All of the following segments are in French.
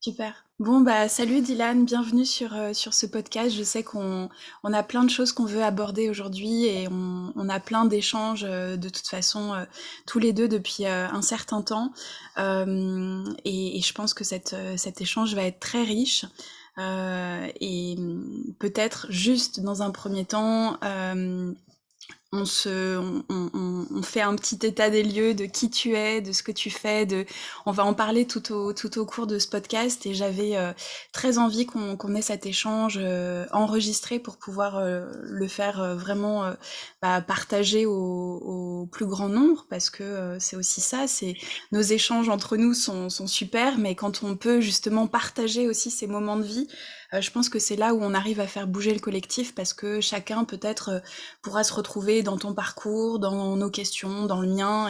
Super. Bon, bah, salut Dylan, bienvenue sur ce podcast. Je sais qu'on a plein de choses qu'on veut aborder aujourd'hui et on a plein d'échanges de toute façon tous les deux depuis un certain temps. Et je pense que cet échange va être très riche. Et peut-être juste dans un premier temps, on fait un petit état des lieux de qui tu es, de ce que tu fais. On va en parler tout au cours de ce podcast et j'avais très envie qu'on ait cet échange enregistré pour pouvoir le faire vraiment partager au plus grand nombre parce que c'est aussi ça, c'est nos échanges entre nous sont super, mais quand on peut justement partager aussi ces moments de vie, je pense que c'est là où on arrive à faire bouger le collectif parce que chacun peut-être pourra se retrouver dans ton parcours, dans nos questions, dans le mien,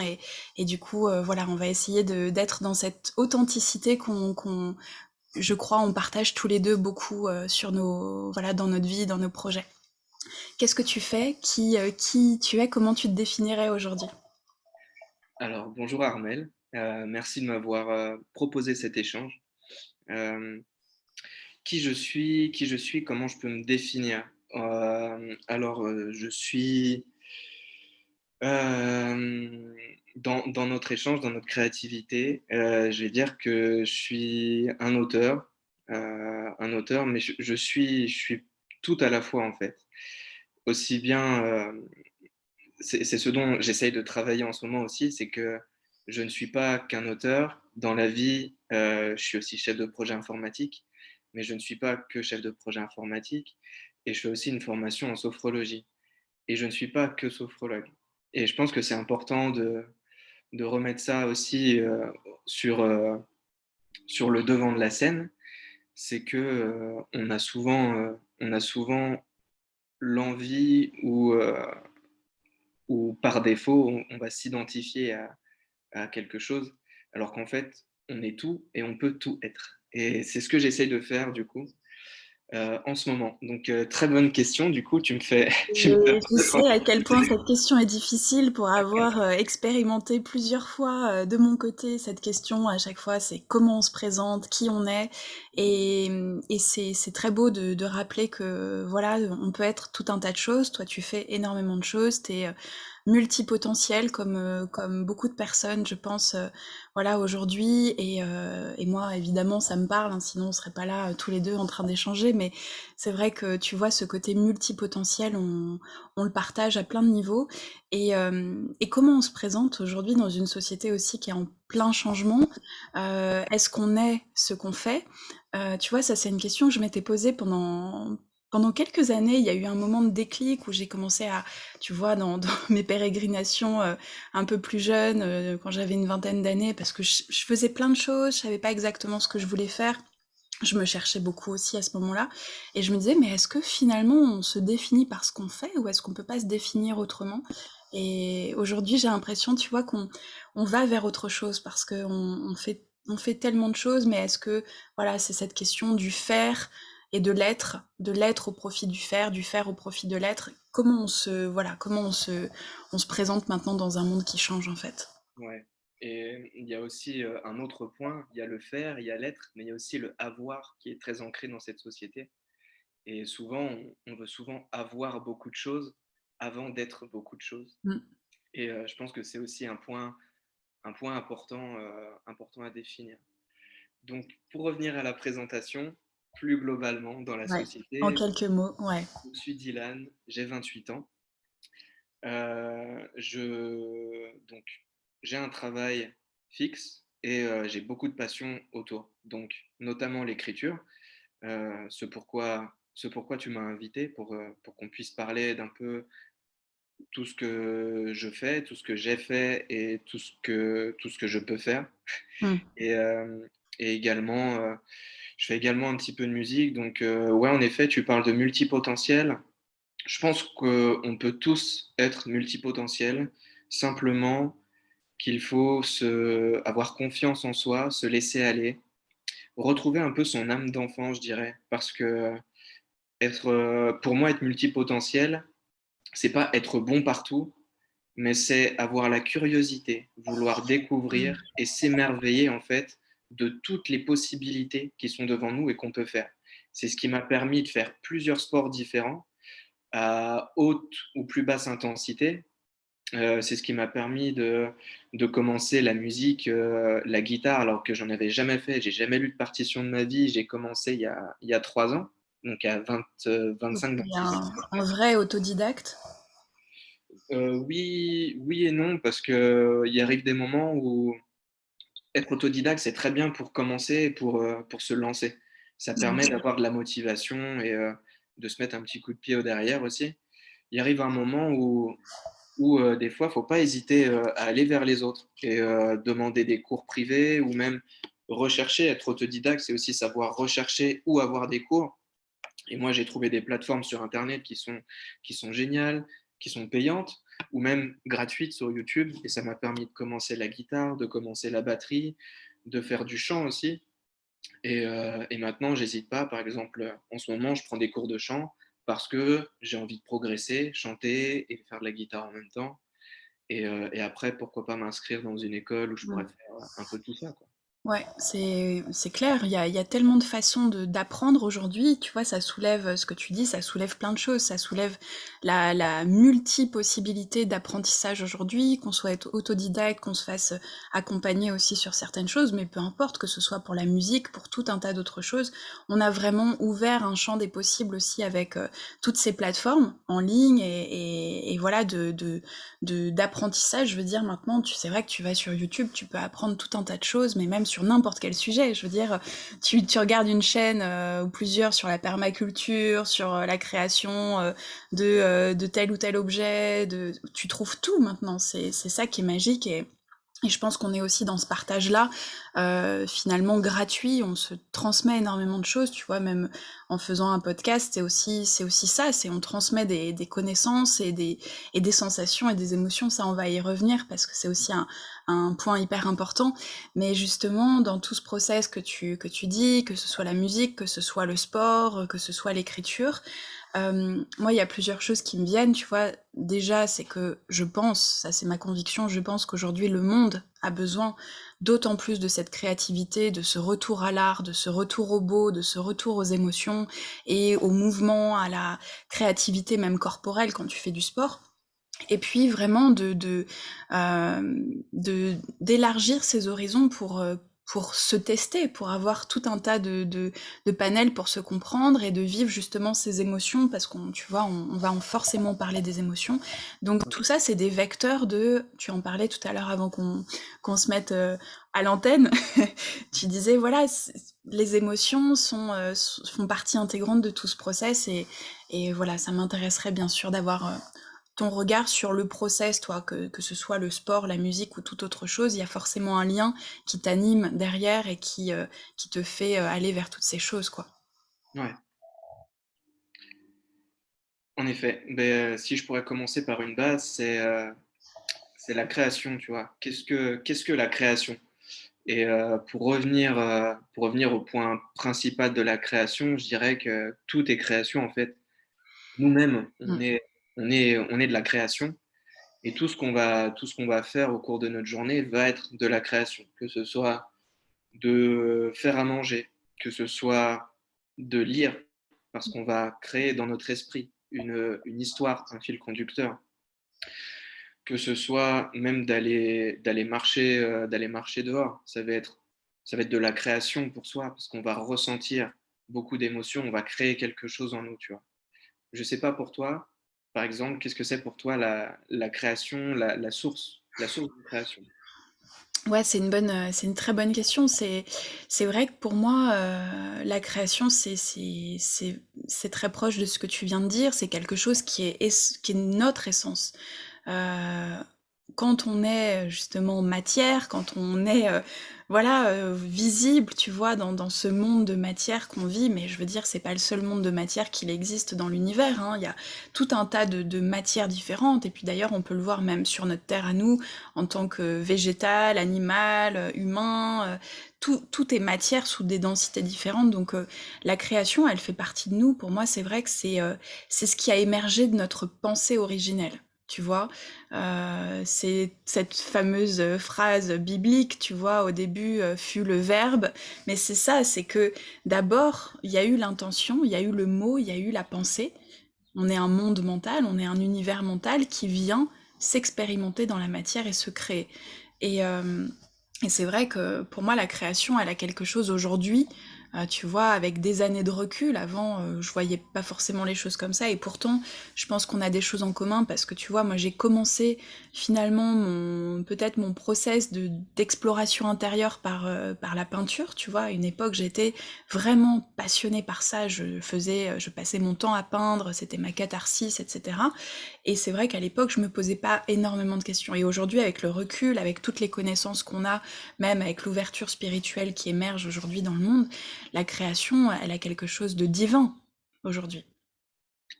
et du coup, voilà, on va essayer d'être dans cette authenticité je crois, on partage tous les deux beaucoup sur voilà, dans notre vie, dans nos projets. Qu'est-ce que tu fais? Qui tu es? Comment tu te définirais aujourd'hui? Alors, bonjour Armel. Merci de m'avoir proposé cet échange. Euh, qui je suis, comment je peux me définir? Je suis euh, dans notre échange, dans notre créativité, je vais dire que je suis un auteur, mais je suis tout à la fois en fait. Aussi bien, c'est ce dont j'essaye de travailler en ce moment aussi, c'est que je ne suis pas qu'un auteur. Dans la vie, je suis aussi chef de projet informatique, mais je ne suis pas que chef de projet informatique. Et je fais aussi une formation en sophrologie. Et je ne suis pas que sophrologue. Et je pense que c'est important de remettre ça aussi sur le devant de la scène. C'est que on a souvent l'envie ou par défaut, on va s'identifier à quelque chose, alors qu'en fait, on est tout et on peut tout être. Et c'est ce que j'essaye de faire, du coup, en ce moment. Donc, très bonne question. Du coup, tu me fais, tu me Et je donnes sais à quel point cette question est difficile pour avoir expérimenté plusieurs fois de mon côté cette question. À chaque fois, c'est comment on se présente, qui on est. Et c'est très beau de rappeler que voilà, on peut être tout un tas de choses. Toi, tu fais énormément de choses. T'es multipotentiel comme beaucoup de personnes, je pense, voilà, aujourd'hui. Et moi, évidemment, ça me parle, hein, sinon on serait pas là tous les deux en train d'échanger. Mais c'est vrai que tu vois, ce côté multipotentiel, on le partage à plein de niveaux. Et comment on se présente aujourd'hui dans une société aussi qui est en plein changement? Est-ce qu'on est ce qu'on fait? Tu vois, ça c'est une question que je m'étais posée pendant quelques années. Il y a eu un moment de déclic où j'ai commencé à, tu vois, dans mes pérégrinations un peu plus jeunes, quand j'avais une vingtaine d'années, parce que je faisais plein de choses, je savais pas exactement ce que je voulais faire. Je me cherchais beaucoup aussi à ce moment-là, et je me disais, mais est-ce que finalement on se définit par ce qu'on fait, ou est-ce qu'on peut pas se définir autrement? Et aujourd'hui, j'ai l'impression, tu vois, qu'on va vers autre chose, parce qu'on fait tellement de choses, mais est-ce que, voilà, c'est cette question du faire et de l'être au profit du faire au profit de l'être. Comment on se présente maintenant dans un monde qui change, en fait? Ouais. Et il y a aussi un autre point, il y a le faire, il y a l'être, mais il y a aussi le avoir qui est très ancré dans cette société. Et souvent, on veut souvent avoir beaucoup de choses avant d'être beaucoup de choses. Mm. Et je pense que c'est aussi un point important, important à définir. Donc, pour revenir à la présentation, plus globalement dans la Ouais. En société, quelques mots, ouais. je suis Dylan, j'ai 28 ans. Donc, j'ai un travail fixe et j'ai beaucoup de passion autour, donc notamment l'écriture, ce pourquoi tu m'as invité pour qu'on puisse parler d'un peu tout ce que je fais, tout ce que j'ai fait et tout ce que je peux faire. Mm. Et, euh, et également, je fais également un petit peu de musique. Donc, ouais, en effet, tu parles de multipotentiel. Je pense qu'on peut tous être multipotentiels, simplement qu'il faut avoir confiance en soi, se laisser aller, retrouver un peu son âme d'enfant, je dirais, parce que pour moi, être multipotentiel, c'est pas être bon partout, mais c'est avoir la curiosité, vouloir découvrir et s'émerveiller en fait de toutes les possibilités qui sont devant nous et qu'on peut faire. C'est ce qui m'a permis de faire plusieurs sports différents à haute ou plus basse intensité. C'est ce qui m'a permis de commencer la musique, la guitare, alors que j'en avais jamais fait. J'ai jamais lu de partition de ma vie. J'ai commencé il y a 3 ans, donc à 20, Donc 25, tu es 26 ans. un vrai autodidacte? Oui, oui et non, parce qu'il arrive des moments où être autodidacte, c'est très bien pour commencer et pour se lancer. Ça Bien permet sûr. d'avoir de la motivation et de se mettre un petit coup de pied au derrière aussi. Il arrive un moment où des fois, il ne faut pas hésiter, à aller vers les autres et demander des cours privés ou même rechercher. Être autodidacte, c'est aussi savoir rechercher ou avoir des cours. Et moi, j'ai trouvé des plateformes sur internet qui sont géniales, qui sont payantes ou même gratuites sur YouTube, et ça m'a permis de commencer la guitare, de commencer la batterie, de faire du chant aussi. Et maintenant, j'hésite pas. Par exemple, en ce moment, je prends des cours de chant parce que j'ai envie de progresser, chanter et faire de la guitare en même temps. Et après, pourquoi pas m'inscrire dans une école où je pourrais Mmh. faire un peu tout ça, quoi. Ouais, c'est clair, il y a tellement de façons d'apprendre aujourd'hui, tu vois, ça soulève, ce que tu dis, ça soulève plein de choses, ça soulève la multi-possibilité d'apprentissage aujourd'hui, qu'on soit autodidacte, qu'on se fasse accompagner aussi sur certaines choses, mais peu importe, que ce soit pour la musique, pour tout un tas d'autres choses, on a vraiment ouvert un champ des possibles aussi avec toutes ces plateformes en ligne et voilà, d'apprentissage, je veux dire, maintenant, c'est vrai que tu vas sur YouTube, tu peux apprendre tout un tas de choses, mais même sur n'importe quel sujet. Je veux dire, tu regardes une chaîne ou plusieurs sur la permaculture, sur la création de tel ou tel objet, tu trouves tout maintenant. C'est ça qui est magique et je pense qu'on est aussi dans ce partage-là, finalement gratuit, on se transmet énormément de choses, tu vois, même en faisant un podcast, c'est aussi ça, c'est on transmet des connaissances et des sensations et des émotions, ça on va y revenir parce que c'est aussi un point hyper important, mais justement dans tout ce process que tu dis, que ce soit la musique, que ce soit le sport, que ce soit l'écriture, moi, il y a plusieurs choses qui me viennent, tu vois. Déjà, c'est que je pense, ça c'est ma conviction, je pense qu'aujourd'hui le monde a besoin d'autant plus de cette créativité, de ce retour à l'art, de ce retour au beau, de ce retour aux émotions et au mouvement, à la créativité même corporelle quand tu fais du sport. Et puis vraiment d'élargir ses horizons pour se tester, pour avoir tout un tas de panels pour se comprendre et de vivre justement ses émotions, parce qu'on, tu vois, on va forcément parler des émotions. Donc tout ça, c'est des vecteurs tu en parlais tout à l'heure avant qu'on se mette à l'antenne, tu disais, voilà, les émotions font partie intégrante de tout ce process et voilà, ça m'intéresserait bien sûr d'avoir ton regard sur le process, toi, que ce soit le sport, la musique ou toute autre chose, il y a forcément un lien qui t'anime derrière et qui te fait aller vers toutes ces choses, quoi. Ouais, en effet. Ben, si je pourrais commencer par une base, c'est la création, tu vois. Qu'est-ce que la création? Et pour revenir au point principal de la création, je dirais que tout est création, en fait. Nous-mêmes, on Mm. est on est de la création et tout ce qu'on va faire au cours de notre journée va être de la création. Que ce soit de faire à manger, que ce soit de lire, parce qu'on va créer dans notre esprit une histoire, un fil conducteur, que ce soit même d'aller marcher dehors. Ça va être de la création pour soi, parce qu'on va ressentir beaucoup d'émotions, on va créer quelque chose en nous, tu vois. Je ne sais pas pour toi, par exemple, qu'est-ce que c'est pour toi la création, la source de création? Ouais, c'est une très bonne question. C'est vrai que pour moi, la création, c'est très proche de ce que tu viens de dire. C'est quelque chose qui est notre essence. Euh, Quand on est justement matière, quand on est voilà visible, tu vois, dans ce monde de matière qu'on vit, mais je veux dire, c'est pas le seul monde de matière qu'il existe dans l'univers, hein. Il y a tout un tas de matières différentes, et puis d'ailleurs, on peut le voir même sur notre Terre à nous, en tant que végétal, animal, humain, tout est matière sous des densités différentes, donc la création, elle fait partie de nous. Pour moi, c'est vrai que c'est ce qui a émergé de notre pensée originelle. tu vois? C'est cette fameuse, phrase biblique, tu vois? Au début, fut le verbe, mais c'est ça, c'est que d'abord, il y a eu l'intention, il y a eu le mot, il y a eu la pensée. On est un monde mental, on est un univers mental qui vient s'expérimenter dans la matière et se créer. Et, euh, et c'est vrai que pour moi, la création, elle a quelque chose aujourd'hui, tu vois, avec des années de recul. Avant, je voyais pas forcément les choses comme ça, et pourtant, je pense qu'on a des choses en commun parce que tu vois, moi, j'ai commencé finalement peut-être mon process d'exploration intérieure par la peinture, tu vois. À une époque, j'étais vraiment passionnée par ça. Je passais mon temps à peindre, c'était ma catharsis, etc. Et c'est vrai qu'à l'époque, je me posais pas énormément de questions. Et aujourd'hui, avec le recul, avec toutes les connaissances qu'on a, même avec l'ouverture spirituelle qui émerge aujourd'hui dans le monde, la création, elle a quelque chose de divin aujourd'hui.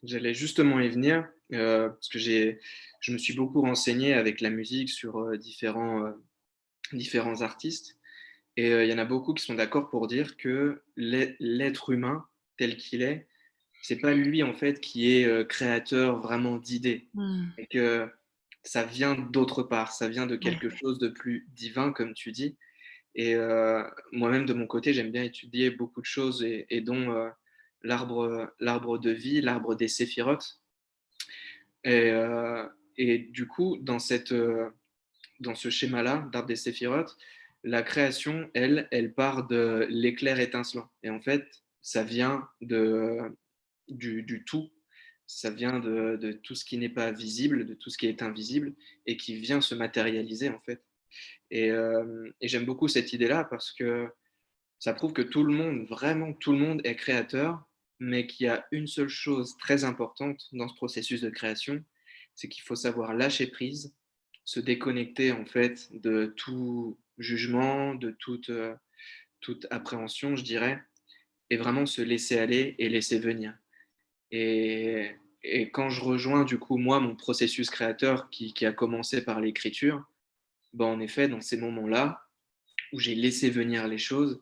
J'allais justement y venir, parce que je me suis beaucoup renseigné avec la musique sur, différents artistes et il y en a beaucoup qui sont d'accord pour dire que l'être humain tel qu'il est, c'est pas lui en fait qui est, créateur vraiment d'idées Hmm. et que ça vient d'autre part, ça vient de Ouais. quelque chose de plus divin comme tu dis et moi-même de mon côté, j'aime bien étudier beaucoup de choses et dont, l'arbre de vie, l'arbre des séphirotes et du coup dans ce schéma-là d'arbre des séphirotes, la création, elle part de l'éclair étincelant et en fait, ça vient du tout. Ça vient de tout ce qui n'est pas visible, de tout ce qui est invisible et qui vient se matérialiser, en fait et j'aime beaucoup cette idée-là parce que ça prouve que tout le monde, vraiment tout le monde est créateur, mais qu'il y a une seule chose très importante dans ce processus de création, c'est qu'il faut savoir lâcher prise, se déconnecter en fait de tout jugement, de toute appréhension, je dirais, et vraiment se laisser aller et laisser venir. Et, et quand je rejoins du coup moi mon processus créateur qui a commencé par l'écriture, ben, en effet dans ces moments-là où j'ai laissé venir les choses,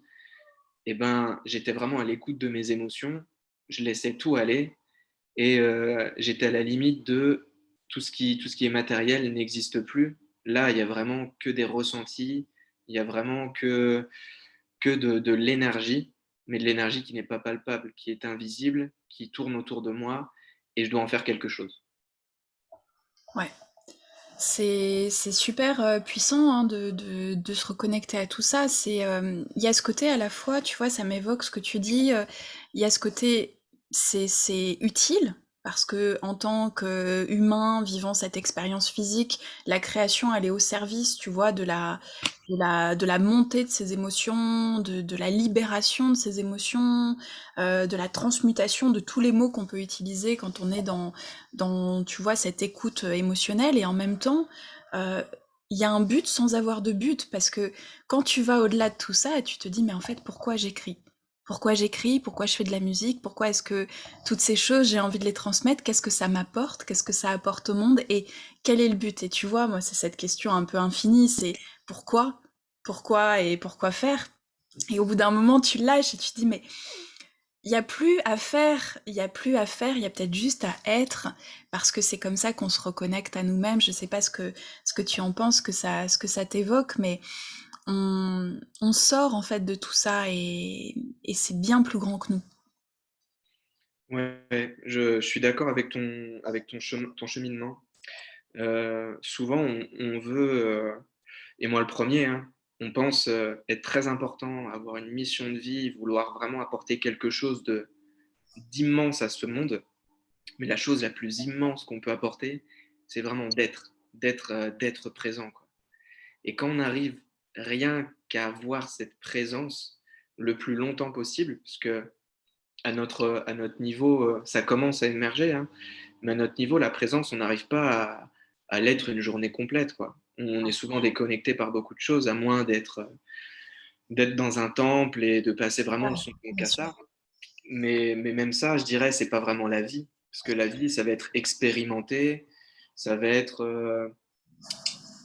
et ben, j'étais vraiment à l'écoute de mes émotions, je laissais tout aller et j'étais à la limite de tout ce qui est matériel n'existe plus. Là, il y a vraiment que des ressentis, il y a vraiment que de l'énergie, mais de l'énergie qui n'est pas palpable, qui est invisible, qui tourne autour de moi et je dois en faire quelque chose. Ouais. C'est super puissant hein, de se reconnecter à tout ça. Il y a ce côté à la fois, tu vois, ça m'évoque ce que tu dis. Il y a ce côté, c'est utile parce que en tant qu'humain vivant cette expérience physique, la création, elle est au service, tu vois, de la montée de ses émotions, de la libération de ses émotions, de la transmutation de tous les mots qu'on peut utiliser quand on est dans, tu vois, cette écoute émotionnelle, et en même temps, euh, il y a un but sans avoir de but, parce que quand tu vas au-delà de tout ça, tu te dis, mais en fait, pourquoi j'écris? Pourquoi j'écris? Pourquoi je fais de la musique? Pourquoi est-ce que toutes ces choses, j'ai envie de les transmettre? Qu'est-ce que ça m'apporte? Qu'est-ce que ça apporte au monde? Et quel est le but? Et tu vois, moi, c'est cette question un peu infinie, c'est pourquoi? Pourquoi et pourquoi faire? Et au bout d'un moment, tu lâches et tu te dis, mais il y a plus à faire, il y a plus à faire, il y a peut-être juste à être, parce que c'est comme ça qu'on se reconnecte à nous-mêmes. Je sais pas ce que tu en penses, ce que ça t'évoque, mais on sort en fait de tout ça, et c'est bien plus grand que nous. Ouais, ouais, je suis d'accord avec ton cheminement. Souvent, on veut, et moi le premier, hein, on pense être très important, avoir une mission de vie, vouloir vraiment apporter quelque chose d'immense à ce monde. Mais la chose la plus immense qu'on peut apporter, c'est vraiment d'être présent, quoi. Et quand on arrive rien qu'à avoir cette présence le plus longtemps possible, parce que à notre niveau, ça commence à émerger, hein, mais à notre niveau, la présence, on n'arrive pas à l'être une journée complète, quoi. On est souvent déconnecté par beaucoup de choses, à moins d'être dans un temple et de passer vraiment de son bon Bien sûr. cassard. Mais même ça, je dirais, c'est pas vraiment la vie. Parce que la vie, ça va être expérimenté, ça va être, euh,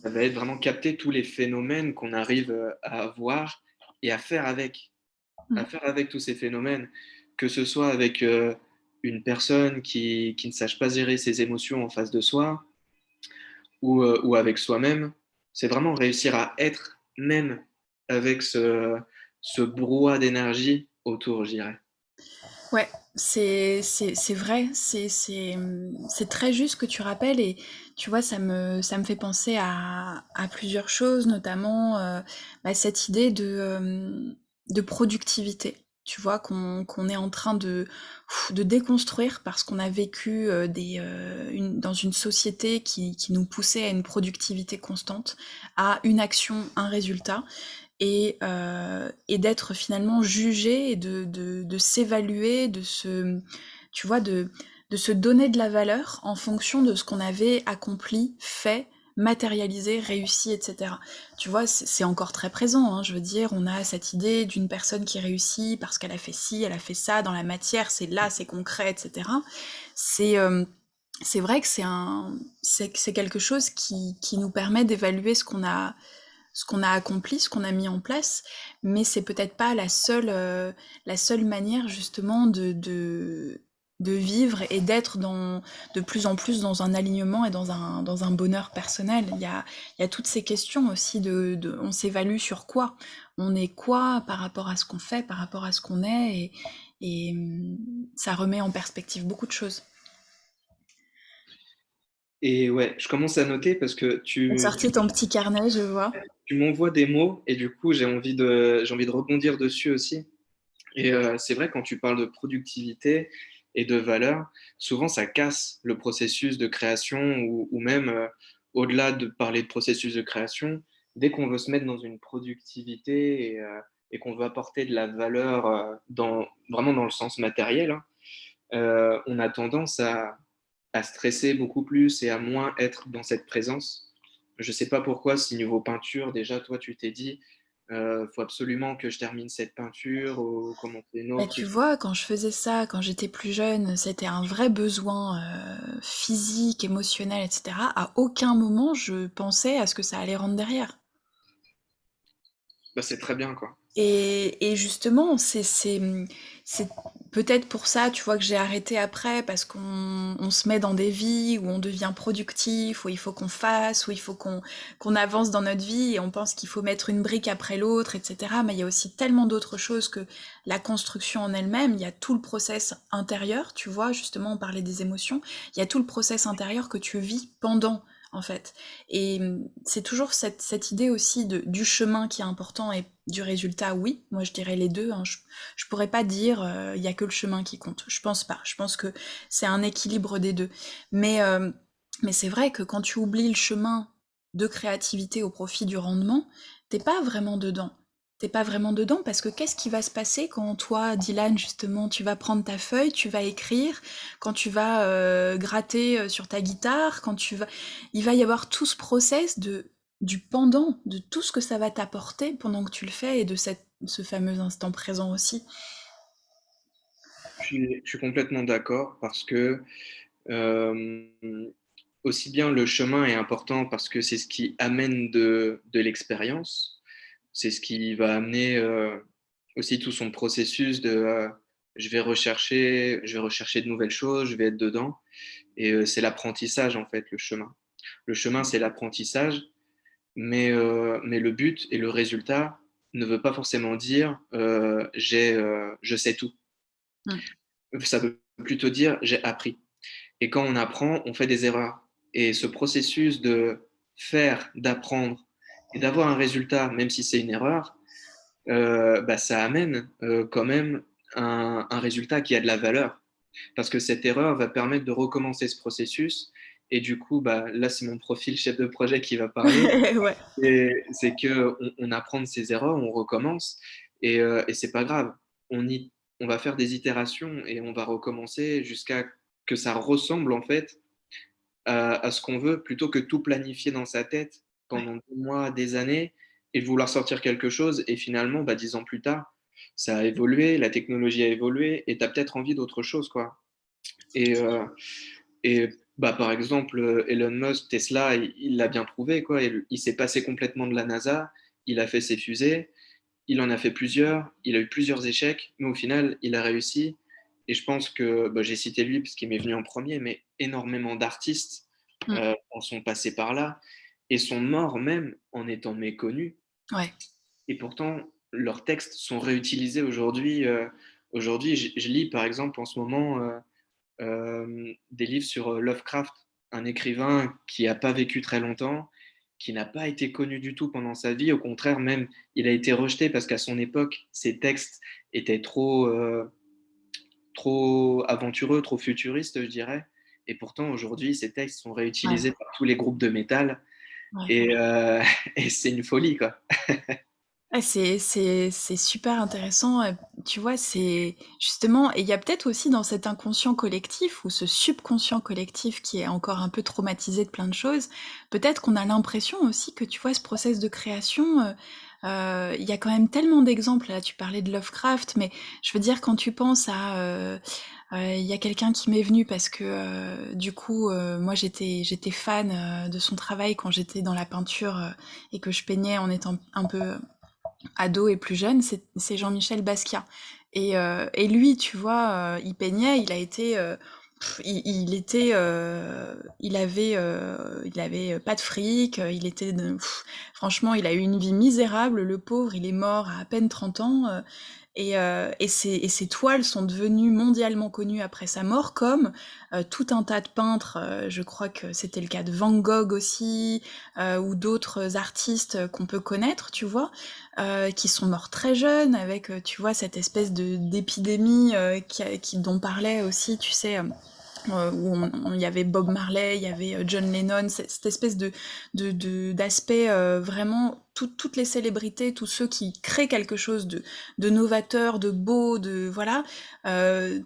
ça va être vraiment capter tous les phénomènes qu'on arrive à avoir et à Mm. faire avec tous ces phénomènes, que ce soit avec une personne qui ne sache pas gérer ses émotions en face de soi, ou avec soi-même. C'est vraiment réussir à être même avec ce brouhaha d'énergie autour, je dirais. Ouais, c'est vrai, c'est très juste ce que tu rappelles et tu vois, ça me fait penser à plusieurs choses, notamment bah, cette idée de productivité. Tu vois, qu'on est en train de déconstruire parce qu'on a vécu dans une société qui nous poussait à une productivité constante, à une action, un résultat et d'être finalement jugé et de s'évaluer, tu vois, de se donner de la valeur en fonction de ce qu'on avait accompli, fait, matérialisé, réussi, etc. Tu vois, c'est encore très présent, hein, je veux dire, on a cette idée d'une personne qui réussit parce qu'elle a fait ci, elle a fait ça dans la matière, c'est là, c'est concret, etc. C'est c'est vrai que c'est quelque chose qui nous permet d'évaluer ce qu'on a accompli, ce qu'on a mis en place, mais c'est peut-être pas la seule manière justement de vivre et d'être de plus en plus dans un alignement et dans un bonheur personnel. Il y a toutes ces questions aussi on s'évalue sur quoi? On est quoi par rapport à ce qu'on fait, par rapport à ce qu'on est, et ça remet en perspective beaucoup de choses. Et ouais, je commence à noter parce que T'as sorti ton petit carnet, je vois. tu m'envoies des mots et du coup, j'ai envie de rebondir dessus aussi. Et c'est vrai, quand tu parles de productivité et de valeur, souvent ça casse le processus de création ou même au-delà de parler de processus de création, dès qu'on veut se mettre dans une productivité et qu'on veut apporter de la valeur vraiment dans le sens matériel, hein, on a tendance à stresser beaucoup plus et à moins être dans cette présence. Je ne sais pas pourquoi, si niveau peinture, déjà, toi, tu t'es dit, faut absolument que je termine cette peinture ou commencer une Bah, autre. tu vois, quand je faisais ça, quand j'étais plus jeune, c'était un vrai besoin physique, émotionnel, etc. À aucun moment je pensais à ce que ça allait rendre derrière. Bah, c'est très bien, quoi. Et justement, c'est peut-être pour ça, tu vois, que j'ai arrêté après, parce on se met dans des vies où on devient productif, où il faut qu'on fasse, où il faut qu'on avance dans notre vie, et on pense qu'il faut mettre une brique après l'autre, etc. Mais il y a aussi tellement d'autres choses que la construction en elle-même. Il y a tout le process intérieur, tu vois, justement, on parlait des émotions. Il y a tout le process intérieur que tu vis pendant, en fait. Et c'est toujours cette idée aussi du chemin qui est important et du résultat, oui. Moi, je dirais les deux, hein. Je pourrais pas dire il y a que le chemin qui compte. Je pense pas. Je pense que c'est un équilibre des deux. Mais, euh, mais c'est vrai que quand tu oublies le chemin de créativité au profit du rendement, t'es pas vraiment dedans. T'es pas vraiment dedans parce que qu'est-ce qui va se passer quand toi, Dylan, justement, tu vas prendre ta feuille, tu vas écrire, quand tu vas gratter sur ta guitare, il va y avoir tout ce process du pendant, de tout ce que ça va t'apporter pendant que tu le fais et de ce fameux instant présent aussi. Je suis complètement d'accord parce que euh, aussi bien le chemin est important parce que c'est ce qui amène de l'expérience, c'est ce qui va amener aussi tout son processus de je vais rechercher de nouvelles choses, je vais être dedans. Et c'est l'apprentissage, en fait, le chemin. Le chemin, c'est l'apprentissage, mais le but et le résultat ne veut pas forcément dire je sais tout. Mm. Ça veut plutôt dire j'ai appris. Et quand on apprend, on fait des erreurs. Et ce processus de faire, d'apprendre et d'avoir un résultat, même si c'est une erreur, bah, ça amène quand même un résultat qui a de la valeur. Parce que cette erreur va permettre de recommencer ce processus. Et du coup, bah, là, c'est mon profil chef de projet qui va parler. Ouais. C'est qu'on apprend de ses erreurs, on recommence. Et c'est pas grave. On va faire des itérations et on va recommencer jusqu'à que ça ressemble en fait à ce qu'on veut, plutôt que tout planifier dans sa tête Ouais. pendant des mois, des années, et de vouloir sortir quelque chose, et finalement, bah, 10 ans plus tard, ça a évolué, la technologie a évolué, et tu as peut-être envie d'autre chose, quoi. Et, euh, et bah, par exemple, Elon Musk, Tesla, il l'a bien prouvé, quoi. Il s'est passé complètement de la NASA, il a fait ses fusées, il en a fait plusieurs, il a eu plusieurs échecs, mais au final, il a réussi. Et je pense que, bah, j'ai cité lui parce qu'il m'est venu en premier, mais énormément d'artistes Mmh. en sont passés par là et sont morts même en étant méconnus Ouais. et pourtant leurs textes sont réutilisés aujourd'hui, aujourd'hui je lis par exemple en ce moment, des livres sur, Lovecraft, un écrivain qui a pas vécu très longtemps, qui n'a pas été connu du tout pendant sa vie. Au contraire même, il a été rejeté parce qu'à son époque, ses textes étaient trop aventureux, trop futuristes, je dirais et pourtant aujourd'hui, ces textes sont Ouais. réutilisés par tous les groupes de métal Ouais. et et c'est une folie, quoi. Ouais, c'est super intéressant, tu vois? C'est justement et il y a peut-être aussi dans cet inconscient collectif ou ce subconscient collectif qui est encore un peu traumatisé de plein de choses, peut-être qu'on a l'impression aussi que, tu vois, ce process de création, il y a quand même tellement d'exemples. Là, tu parlais de Lovecraft, mais je veux dire quand tu penses à, il y a quelqu'un qui m'est venu parce que, du coup, moi j'étais fan, de son travail quand j'étais dans la peinture, et que je peignais en étant un peu ado et plus jeune, c'est Jean-Michel Basquiat. Et lui, tu vois, il peignait, il a été, il était, il avait pas de fric, il était, franchement, il a eu une vie misérable, le pauvre, il est mort à peine 30 ans. Et ses toiles sont devenues mondialement connues après sa mort, comme tout un tas de peintres, je crois que c'était le cas de Van Gogh aussi, ou d'autres artistes qu'on peut connaître, tu vois, qui sont morts très jeunes, avec, tu vois, cette espèce d'épidémie dont parlait aussi, tu sais, où il y avait Bob Marley, il y avait John Lennon, cette espèce d'aspect vraiment toutes les célébrités, tous ceux qui créent quelque chose de novateur, de beau, de voilà,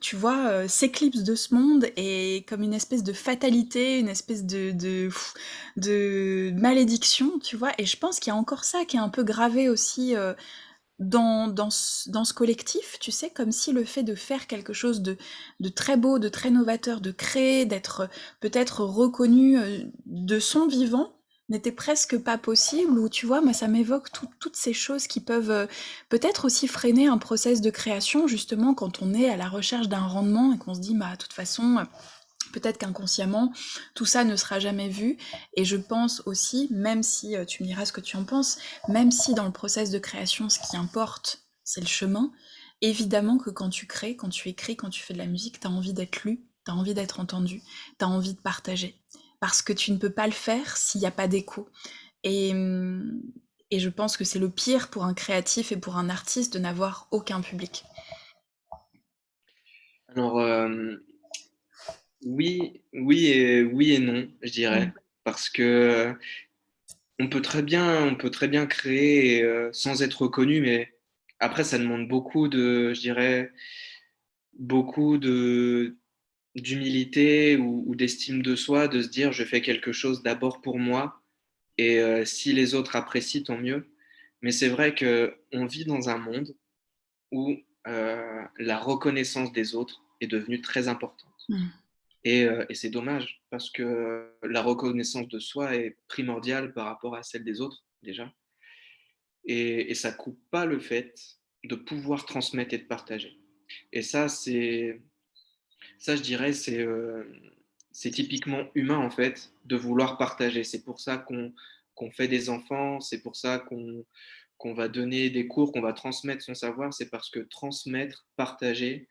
tu vois, s'éclipsent de ce monde et comme une espèce de fatalité, une espèce de malédiction, tu vois. Et je pense qu'il y a encore ça qui est un peu gravé aussi dans ce collectif, tu sais, comme si le fait de faire quelque chose de très beau, de très novateur, de créer, d'être peut-être reconnu de son vivant, n'était presque pas possible, ou tu vois, moi ça m'évoque toutes ces choses qui peuvent peut-être aussi freiner un process de création, justement quand on est à la recherche d'un rendement et qu'on se dit, bah de toute façon, peut-être qu'inconsciemment, tout ça ne sera jamais vu. Et je pense aussi, même si tu me diras ce que tu en penses, même si dans le process de création, ce qui importe, c'est le chemin, évidemment que quand tu crées, quand tu écris, quand tu fais de la musique, t'as envie d'être lu, t'as envie d'être entendu, t'as envie de partager. Parce que tu ne peux pas le faire s'il n'y a pas d'écho. Et, hum, et je pense que c'est le pire pour un créatif et pour un artiste de n'avoir aucun public. Alors, oui et non, je dirais. Mm. Parce que on peut très bien créer sans être reconnu, mais après, ça demande beaucoup de, je dirais, beaucoup d'humilité ou d'estime de soi, de se dire je fais quelque chose d'abord pour moi et si les autres apprécient, tant mieux. Mais c'est vrai qu'on vit dans un monde où la reconnaissance des autres est devenue très importante. Mm. Et c'est dommage parce que la reconnaissance de soi est primordiale par rapport à celle des autres, déjà. Et ça coupe pas le fait de pouvoir transmettre et de partager. Et ça je dirais, c'est typiquement humain, en fait, de vouloir partager. C'est pour ça qu'on fait des enfants, c'est pour ça qu'on va donner des cours, qu'on va transmettre son savoir. C'est parce que transmettre, partager,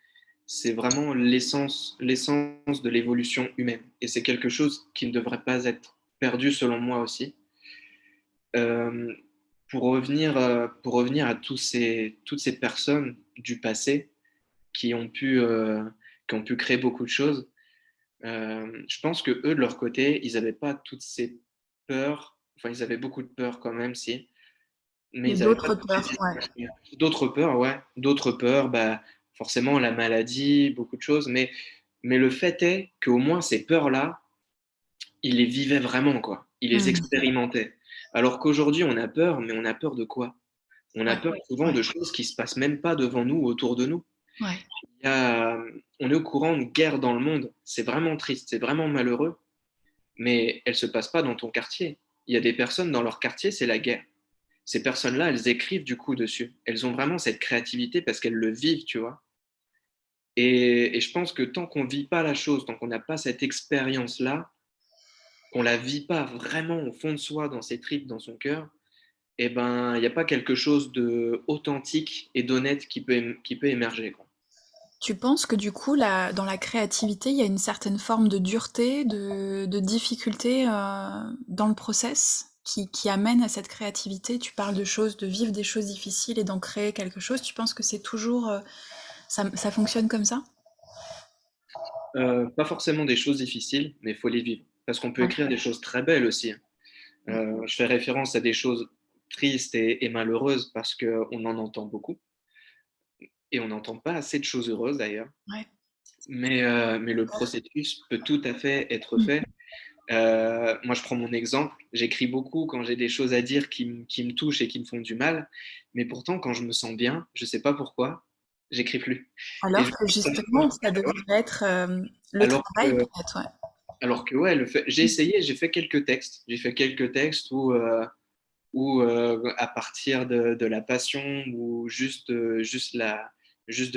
c'est vraiment l'essence de l'évolution humaine. Et c'est quelque chose qui ne devrait pas être perdu, selon moi aussi. Euh, pour revenir à toutes ces personnes du passé qui ont qui ont pu créer beaucoup de choses, je pense que eux, de leur côté, ils n'avaient pas toutes ces peurs. Enfin, ils avaient beaucoup de peurs quand même, si, mais Et ils n'avaient pas d'autres toutes ces peurs, ouais. difficultés. D'autres peurs, ouais. D'autres peurs, bah, forcément, la maladie, beaucoup de choses. Mais le fait est qu'au moins, ces peurs-là, ils les vivaient vraiment, quoi. Ils les Mm. expérimentaient. Alors qu'aujourd'hui, on a peur, mais on a peur de quoi? On a Ouais, peur souvent ouais, de choses qui se passent même pas devant nous, autour de nous. ouais. On est au courant de guerre dans le monde. C'est vraiment triste, c'est vraiment malheureux, mais elle se passe pas dans ton quartier. Il y a des personnes dans leur quartier, c'est la guerre. Ces personnes-là, elles écrivent du coup dessus. Elles ont vraiment cette créativité parce qu'elles le vivent, tu vois. Et je pense que tant qu'on vit pas la chose, tant qu'on n'a pas cette expérience-là, qu'on la vit pas vraiment au fond de soi, dans ses tripes, dans son cœur, et ben, il y a pas quelque chose d'authentique et d'honnête qui peut émerger, quoi. Tu penses que du coup, dans la créativité, il y a une certaine forme de dureté, de difficulté dans le process qui amène à cette créativité? Tu parles de choses, de vivre des choses difficiles et d'en créer quelque chose. Tu penses que c'est toujours, ça fonctionne comme ça? Pas forcément des choses difficiles, mais il faut les vivre. Parce qu'on peut Ouais. écrire des choses très belles aussi, hein. Je fais référence à des choses tristes et malheureuses parce qu'on en entend beaucoup et on n'entend pas assez de choses heureuses d'ailleurs. Ouais. Mais le processus peut tout à fait être Mm. fait. Moi, je prends mon exemple. J'écris beaucoup quand j'ai des choses à dire qui me touchent et qui me font du mal. Mais pourtant, quand je me sens bien, je ne sais pas pourquoi, j'écris plus. Et Alors je que me dis justement, pourquoi. ça devrait être le Alors travail que, peut-être, ouais. alors que ouais, j'ai essayé, j'ai fait quelques textes. J'ai fait quelques textes où à partir de la passion ou juste de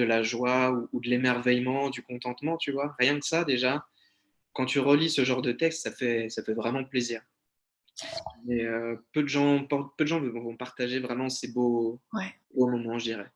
la joie ou de l'émerveillement, du contentement, tu vois. Rien que ça, déjà, quand tu relis ce genre de texte, ça fait vraiment plaisir. Mais peu de gens vont partager vraiment ces Ouais. beaux moments, je dirais.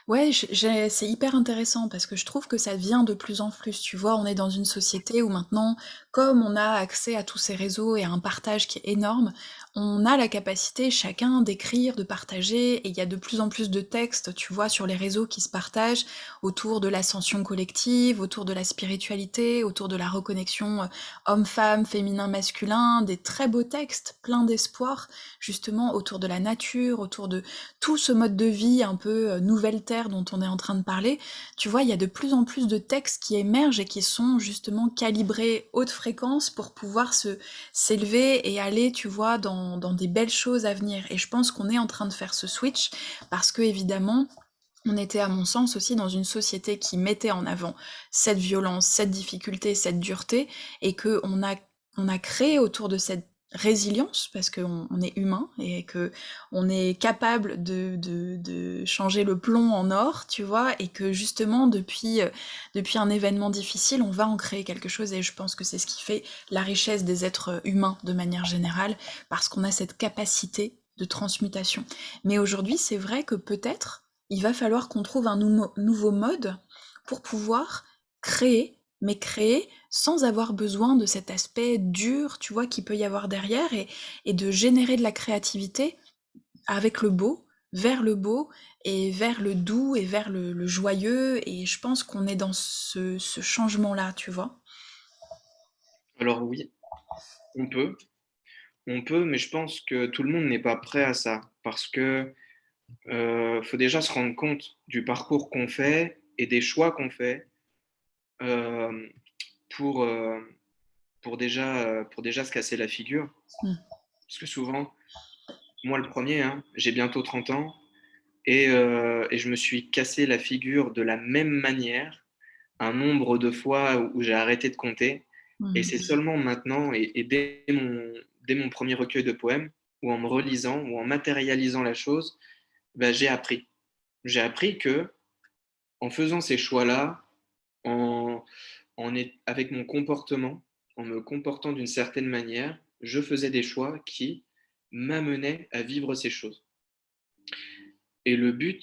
Ouais, c'est hyper intéressant parce que je trouve que ça vient de plus en plus. Tu vois, on est dans une société où maintenant, comme on a accès à tous ces réseaux et à un partage qui est énorme, on a la capacité chacun d'écrire, de partager, et il y a de plus en plus de textes, tu vois, sur les réseaux qui se partagent autour de l'ascension collective, autour de la spiritualité, autour de la reconnexion homme-femme, féminin-masculin, des très beaux textes, pleins d'espoir, justement autour de la nature, autour de tout ce mode de vie un peu nouvelle terre dont on est en train de parler, tu vois, il y a de plus en plus de textes qui émergent et qui sont justement calibrés haute fréquence pour pouvoir s'élever et aller, tu vois, dans des belles choses à venir. Et je pense qu'on est en train de faire ce switch parce que, évidemment, on était, à mon sens, aussi dans une société qui mettait en avant cette violence, cette difficulté, cette dureté, et que on a créé autour de cette résilience, parce qu'on est humain, et que on est capable de changer le plomb en or, tu vois, et que justement, depuis un événement difficile, on va en créer quelque chose, et je pense que c'est ce qui fait la richesse des êtres humains de manière générale, parce qu'on a cette capacité de transmutation. Mais aujourd'hui, c'est vrai que peut-être il va falloir qu'on trouve un nouveau mode pour pouvoir créer, mais créer sans avoir besoin de cet aspect dur, tu vois, qu'il peut y avoir derrière, et de générer de la créativité avec le beau, vers le beau, et vers le doux, et vers le joyeux, et je pense qu'on est dans ce changement-là, tu vois. Alors oui, on peut, mais je pense que tout le monde n'est pas prêt à ça parce que faut déjà se rendre compte du parcours qu'on fait et des choix qu'on fait euh, pour, euh, pour déjà se casser la figure. Mm. Parce que souvent, moi le premier, hein, j'ai bientôt 30 ans et je me suis cassé la figure de la même manière un nombre de fois où j'ai arrêté de compter. Et Mm. c'est seulement maintenant, et dès mon premier recueil de poèmes, ou en me relisant, ou en matérialisant la chose, bah, j'ai appris. J'ai appris que en faisant ces choix-là, en, avec mon comportement, en me comportant d'une certaine manière, je faisais des choix qui m'amenaient à vivre ces choses. Et le but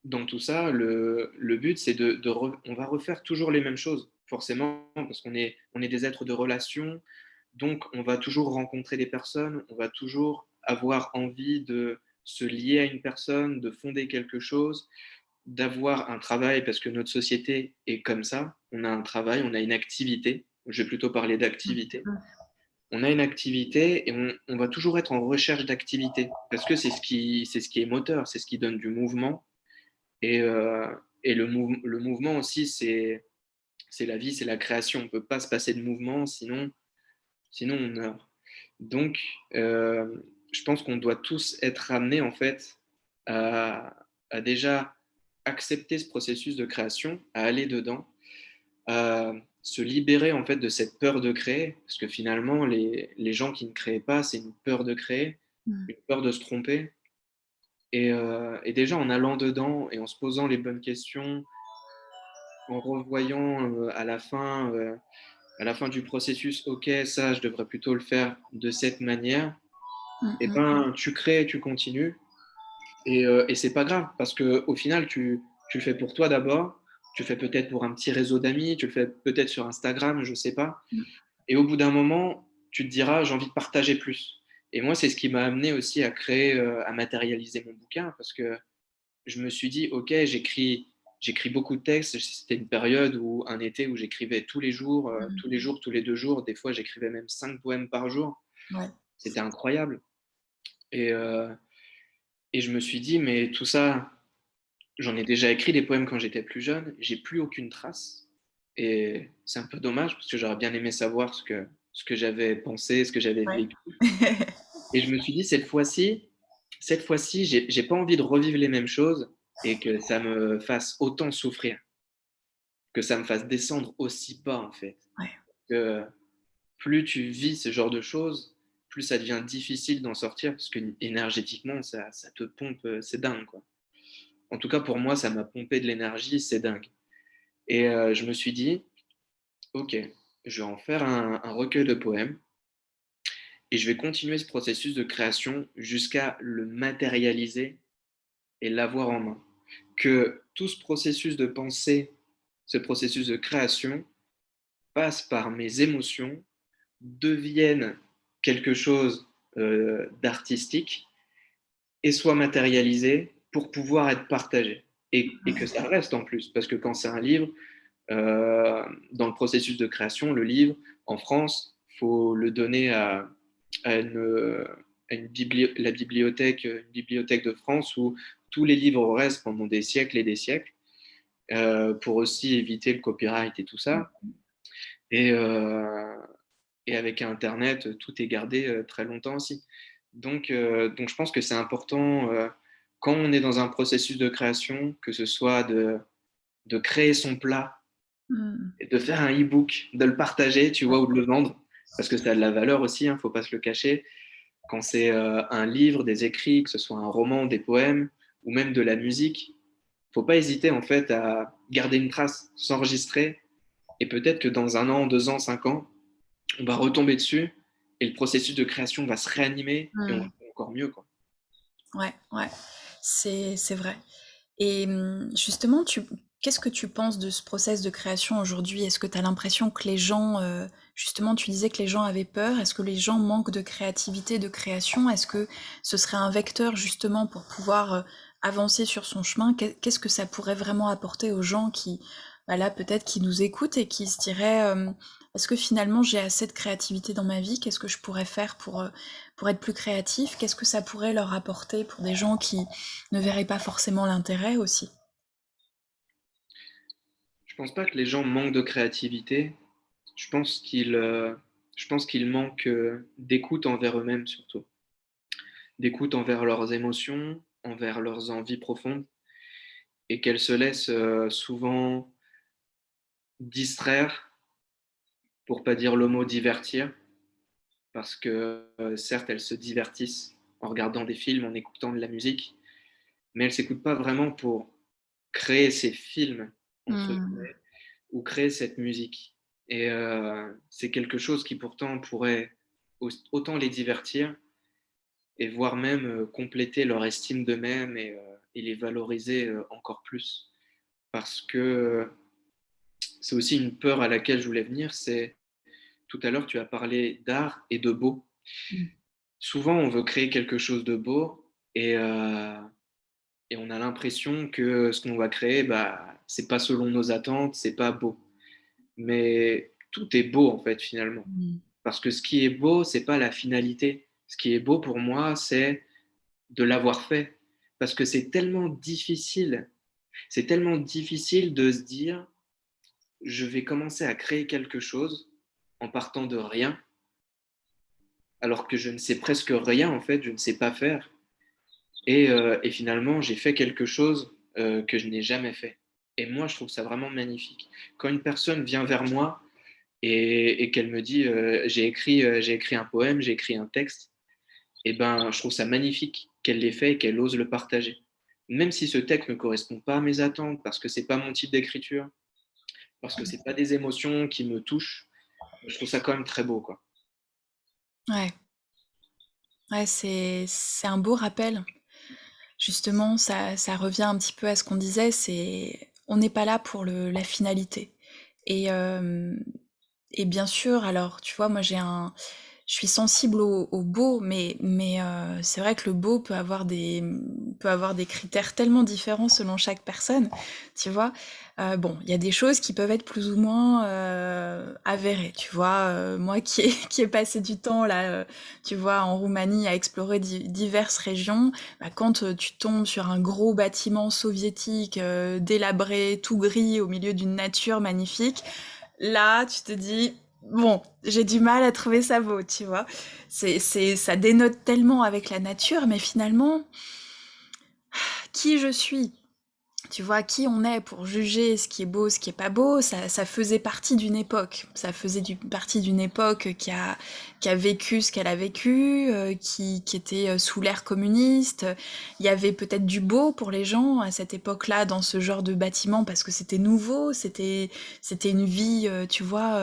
dans tout ça, le but, c'est on va refaire toujours les mêmes choses, forcément, parce on est des êtres de relation, donc on va toujours rencontrer des personnes, on va toujours avoir envie de se lier à une personne, de fonder quelque chose, d'avoir un travail, parce que notre société est comme ça. On a un travail, on a une activité. Je vais plutôt parler d'activité. On a une activité et on va toujours être en recherche d'activité, parce que c'est ce qui est moteur, c'est ce qui donne du mouvement. Et le mouvement aussi, c'est la vie, c'est la création. On ne peut pas se passer de mouvement, sinon on meurt. Donc, je pense qu'on doit tous être amenés en fait à déjà accepter ce processus de création, à aller dedans, à se libérer en fait de cette peur de créer, parce que finalement, les gens qui ne créent pas, c'est une peur de créer, Mm. une peur de se tromper. Et déjà en allant dedans et en se posant les bonnes questions, en revoyant à la fin À la fin du processus, OK, ça, je devrais plutôt le faire de cette manière. Mmh Et mh. ben, tu crées, tu continues et c'est pas grave parce qu'au final, tu le fais pour toi d'abord, tu le fais peut-être pour un petit réseau d'amis, tu le fais peut-être sur Instagram, je sais pas. Mmh. Et au bout d'un moment, tu te diras: «J'ai envie de partager plus» et moi, c'est ce qui m'a amené aussi à créer, à matérialiser mon bouquin parce que je me suis dit: «OK, j'écris beaucoup de textes». C'était une période où un été où j'écrivais Mmh. tous les jours, tous les 2 jours. Des fois, j'écrivais même 5 poèmes par jour. Ouais. C'était incroyable et heu et je me suis dit: «Mais tout ça, j'en ai déjà écrit des poèmes quand j'étais plus jeune, j'ai plus aucune trace» et c'est un peu dommage parce que j'aurais bien aimé savoir ce que j'avais pensé, ce que j'avais Ouais. vécu et je me suis dit: cette fois-ci, j'ai pas envie de revivre les mêmes choses et que ça me fasse autant souffrir, que ça me fasse descendre aussi bas, en fait. Ouais. Que plus tu vis ce genre de choses, plus ça devient difficile d'en sortir parce qu'énergétiquement, ça te pompe, c'est dingue, quoi. En tout cas, pour moi, ça m'a pompé de l'énergie, c'est dingue et je me suis dit: «OK, je vais en faire un recueil de poèmes et je vais continuer ce processus de création jusqu'à le matérialiser et l'avoir en main». Que tout ce processus de pensée, ce processus de création passe par mes émotions, devienne quelque chose, d'artistique et soit matérialisé pour pouvoir être partagé et que ça reste en plus. Parce que quand c'est un livre, dans le processus de création, le livre, en France, faut le donner à une bibliothèque de France où tous les livres restent pendant des siècles et des siècles, pour aussi éviter le copyright et tout Mmh. ça et heu et avec internet, tout est gardé, très longtemps aussi. Donc je pense que c'est important, quand on est dans un processus de création, que ce soit de créer son plat Mmh. et de faire un e-book, de le partager, tu vois? Ou de le vendre, parce que ça a de la valeur aussi, hein, faut pas se le cacher. Quand c'est, un livre, des écrits, que ce soit un roman, des poèmes ou même de la musique, faut pas hésiter en fait à garder une trace, s'enregistrer et peut-être que dans 1 an, 2 ans, 5 ans, on va retomber dessus et le processus de création va se réanimer et on va Mmh. faire encore mieux, quoi. Ouais, ouais, c'est vrai. Et justement, qu'est-ce que tu penses de ce process de création aujourd'hui? Est-ce que tu as l'impression que les gens, justement, tu disais que les gens avaient peur. Est-ce que les gens manquent de créativité, de création? Est-ce que ce serait un vecteur justement pour pouvoir, avancer sur son chemin? Qu'est-ce que ça pourrait vraiment apporter aux gens qui, bah, là, peut-être qui nous écoutent et qui se diraient, «Est-ce que finalement j'ai assez de créativité dans ma vie? Qu'est-ce que je pourrais faire pour être plus créatif?» Qu'est-ce que ça pourrait leur apporter pour des gens qui ne verraient pas forcément l'intérêt aussi? Je pense pas que les gens manquent de créativité. Je pense je pense qu'ils manquent, d'écoute envers eux-mêmes surtout. D'écoute envers leurs émotions, envers leurs envies profondes et qu'elles se laissent, souvent distraire, pour pas dire le mot divertir, parce que, certes, elles se divertissent en regardant des films, en écoutant de la musique, mais elles s'écoutent pas vraiment pour créer ces «films» entre Mmh. ou créer cette musique et c'est quelque chose qui pourtant pourrait autant les divertir et voire même, compléter leur estime d'eux-mêmes et les valoriser, encore plus. Parce que, c'est aussi une peur à laquelle je voulais venir, c'est tout à l'heure tu as parlé d'art et de beau. Mmh. Souvent on veut créer quelque chose de beau et on a l'impression que ce qu'on va créer, bah, c'est pas selon nos attentes, c'est pas beau. Mais tout est beau en fait finalement. Mmh. Parce que ce qui est beau, c'est pas la finalité. Ce qui est beau pour moi, c'est de l'avoir fait. Parce que c'est tellement difficile de se dire: «Je vais commencer à créer quelque chose en partant de rien», alors que je ne sais presque rien en fait, je ne sais pas faire et finalement j'ai fait quelque chose, que je n'ai jamais fait et moi je trouve ça vraiment magnifique. Quand une personne vient vers moi et qu'elle me dit, j'ai écrit un poème, j'ai écrit un texte et ben, je trouve ça magnifique qu'elle l'ait fait et qu'elle ose le partager. Même si ce texte ne correspond pas à mes attentes, parce que c'est pas mon type d'écriture, parce que c'est pas des émotions qui me touchent, je trouve ça quand même très beau, quoi. Ouais, ouais, c'est un beau rappel. Justement, ça revient un petit peu à ce qu'on disait, c'est on n'est pas là pour la finalité. Et, et bien sûr, alors tu vois, moi je suis sensible au beau, mais c'est vrai que le beau peut avoir des critères tellement différents selon chaque personne, tu vois. Bon, il y a des choses qui peuvent être plus ou moins avérées, tu vois. Moi qui ai passé du temps là, tu vois, en Roumanie à explorer diverses régions, bah, quand tu tombes sur un gros bâtiment soviétique délabré, tout gris, au milieu d'une nature magnifique, là, tu te dis, bon, j'ai du mal à trouver ça beau, tu vois. Ça dénote tellement avec la nature, mais finalement, qui je suis? Tu vois, qui on est pour juger ce qui est beau, ce qui est pas beau, ça faisait partie d'une époque. Ça faisait partie d'une époque qui a vécu ce qu'elle a vécu, qui était sous l'ère communiste. Il y avait peut-être du beau pour les gens à cette époque-là dans ce genre de bâtiment parce que c'était nouveau, c'était une vie, tu vois,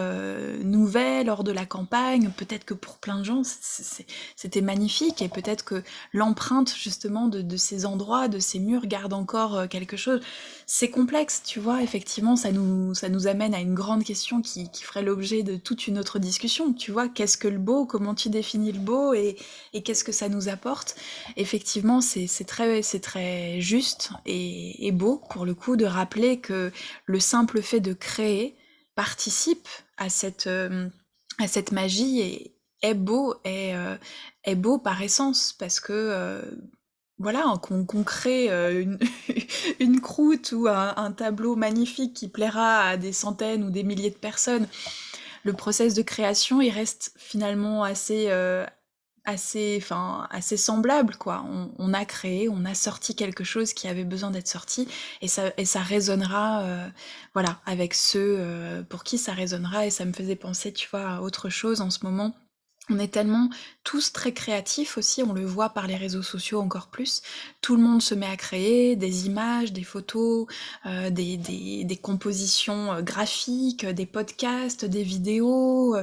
nouvelle hors de la campagne. Peut-être que pour plein de gens, c'était magnifique et peut-être que l'empreinte justement de ces endroits, de ces murs garde encore quelque chose. C'est complexe, tu vois, effectivement, ça nous amène à une grande question qui ferait l'objet de toute une autre discussion, tu vois, qu'est-ce que le beau, comment tu définis le beau et qu'est-ce que ça nous apporte. Effectivement, c'est très juste et beau, pour le coup, de rappeler que le simple fait de créer participe à cette magie et est beau par essence, parce que voilà, qu'on crée une croûte ou un tableau magnifique qui plaira à des centaines ou des milliers de personnes, le process de création, il reste finalement assez semblable, quoi. On a créé, on a sorti quelque chose qui avait besoin d'être sorti, et ça résonnera, voilà, avec ceux pour qui ça résonnera, et ça me faisait penser, tu vois, à autre chose en ce moment. On est tellement tous très créatifs aussi, on le voit par les réseaux sociaux encore plus. Tout le monde se met à créer des images, des photos, des compositions graphiques, des podcasts, des vidéos,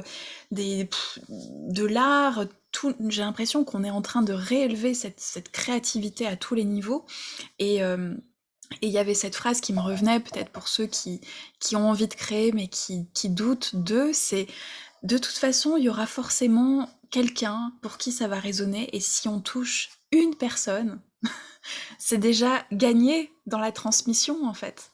de l'art. J'ai l'impression qu'on est en train de réélever cette créativité à tous les niveaux. Et et il y avait cette phrase qui me revenait, peut-être pour ceux qui ont envie de créer mais qui doutent d'eux, c'est de toute façon, il y aura forcément quelqu'un pour qui ça va résonner, et si on touche une personne, c'est déjà gagné dans la transmission, en fait.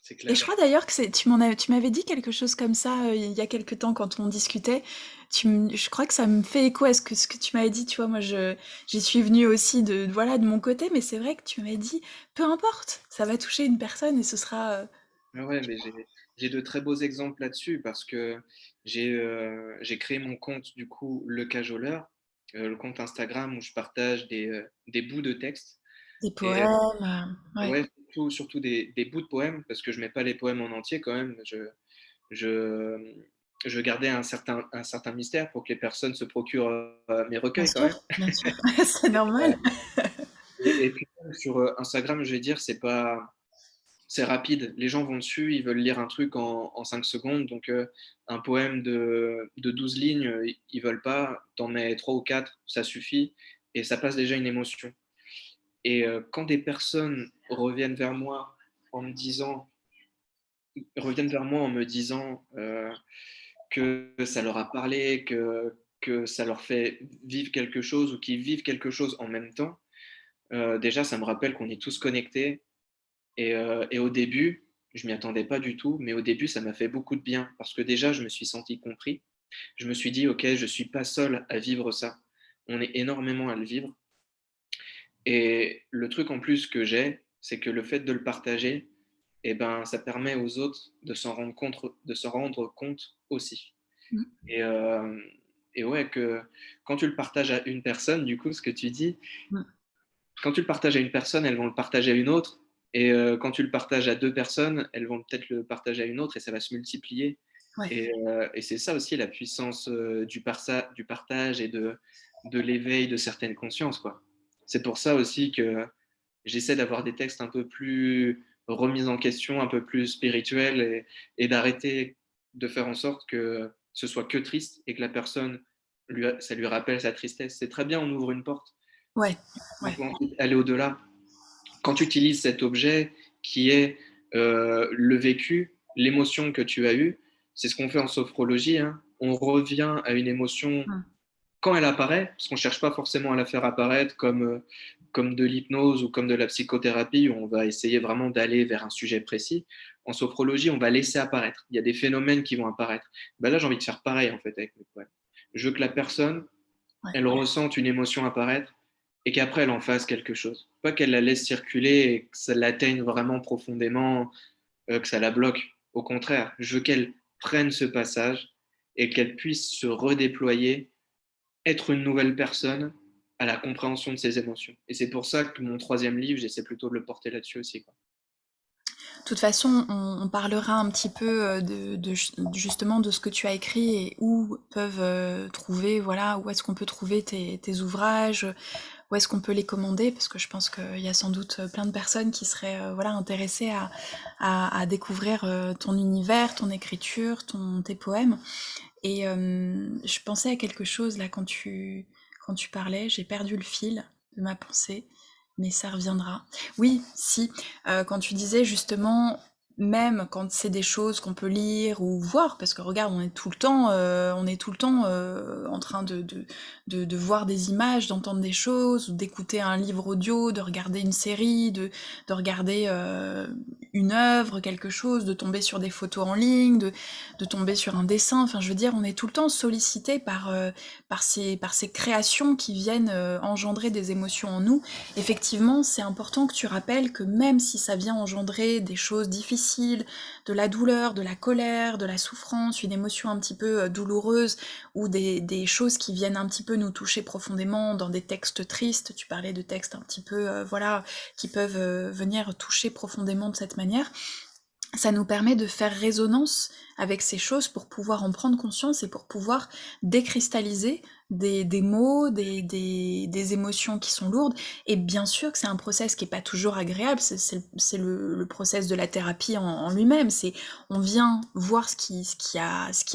C'est Et clair. je crois d'ailleurs que tu m'avais dit quelque chose comme ça il y a quelque temps quand on discutait. Je crois que ça me fait écho à ce que tu m'avais dit. Tu vois, moi, j'y suis venue aussi voilà, de mon côté, mais c'est vrai que tu m'avais dit, peu importe, ça va toucher une personne et ce sera. Ah ouais, mais j'ai de très beaux exemples là-dessus parce que j'ai créé mon compte, du coup, Le Cajoleur, le compte Instagram où je partage des bouts de texte. Des Et poèmes, ouais. ouais, surtout des bouts de poèmes, parce que je mets pas les poèmes en entier quand même. Je, je gardais un certain mystère pour que les personnes se procurent mes recueils quand même. Bien sûr, c'est normal. Et puis même sur Instagram, je vais dire, c'est rapide. Les gens vont dessus, ils veulent lire un truc en 5 secondes. Donc, un poème de 12 lignes, ils veulent pas. T'en mets 3 ou 4, ça suffit. Et ça passe déjà une émotion. Et quand des personnes reviennent vers moi en me disant que ça leur a parlé, que ça leur fait vivre quelque chose ou qu'ils vivent quelque chose en même temps, déjà, ça me rappelle qu'on est tous connectés. Et au début, je m'y attendais pas du tout, mais au début, ça m'a fait beaucoup de bien parce que déjà, je me suis senti compris. Je me suis dit, OK, je suis pas seul à vivre ça. On est énormément à le vivre. Et le truc en plus que j'ai, c'est que le fait de le partager, eh ben, ça permet aux autres de s'en rendre compte aussi. Mm. Et, euh, et ouais, que quand tu le partages à une personne, du coup, ce que tu dis, Mm. quand tu le partages à une personne, elles vont le partager à une autre. Et quand tu le partages à deux personnes, elles vont peut-être le partager à une autre et ça va se multiplier. Ouais. Et c'est ça aussi la puissance du partage et de l'éveil de certaines consciences, quoi. C'est pour ça aussi que j'essaie d'avoir des textes un peu plus remis en question, un peu plus spirituels et d'arrêter de faire en sorte que ce soit que triste et que la personne, ça lui rappelle sa tristesse. C'est très bien, on ouvre une porte. Ouais, On ouais. peut ensuite aller au-delà. Quand tu utilises cet objet qui est le vécu, l'émotion que tu as eue, c'est ce qu'on fait en sophrologie, hein. On revient à une émotion Mmh. quand elle apparaît, parce qu'on ne cherche pas forcément à la faire apparaître comme de l'hypnose ou comme de la psychothérapie, où on va essayer vraiment d'aller vers un sujet précis. En sophrologie, on va laisser apparaître. Il y a des phénomènes qui vont apparaître. Ben là, j'ai envie de faire pareil en fait avec mes poèmes. Je veux que la personne, Ouais. elle ressente une émotion apparaître et qu'après elle en fasse quelque chose. Pas qu'elle la laisse circuler et que ça l'atteigne vraiment profondément, que ça la bloque. Au contraire, je veux qu'elle prenne ce passage et qu'elle puisse se redéployer, être une nouvelle personne à la compréhension de ses émotions. Et c'est pour ça que mon troisième livre, j'essaie plutôt de le porter là-dessus aussi, quoi. De toute façon, on parlera un petit peu justement de ce que tu as écrit et où peuvent trouver, voilà, où est-ce qu'on peut trouver tes ouvrages, où est-ce qu'on peut les commander, parce que je pense qu'il y a sans doute plein de personnes qui seraient voilà, intéressées à découvrir ton univers, ton écriture, tes poèmes. Et je pensais à quelque chose là quand tu parlais, j'ai perdu le fil de ma pensée, mais ça reviendra. Oui, si, quand tu disais justement, même quand c'est des choses qu'on peut lire ou voir, parce que regarde, on est tout le temps en train de voir des images, d'entendre des choses, ou d'écouter un livre audio, de regarder une série, de regarder une œuvre, quelque chose, de tomber sur des photos en ligne, de tomber sur un dessin. Enfin, je veux dire, on est tout le temps sollicité par ces créations qui viennent engendrer des émotions en nous. Effectivement, c'est important que tu rappelles que même si ça vient engendrer des choses difficiles, de la douleur, de la colère, de la souffrance, une émotion un petit peu douloureuse, ou des choses qui viennent un petit peu nous toucher profondément dans des textes tristes, tu parlais de textes un petit peu, voilà, qui peuvent venir toucher profondément de cette manière, ça nous permet de faire résonance avec ces choses pour pouvoir en prendre conscience et pour pouvoir décristalliser des mots, des émotions qui sont lourdes. Et bien sûr que c'est un process qui est pas toujours agréable, c'est le process de la thérapie en lui-même. C'est on vient voir ce qui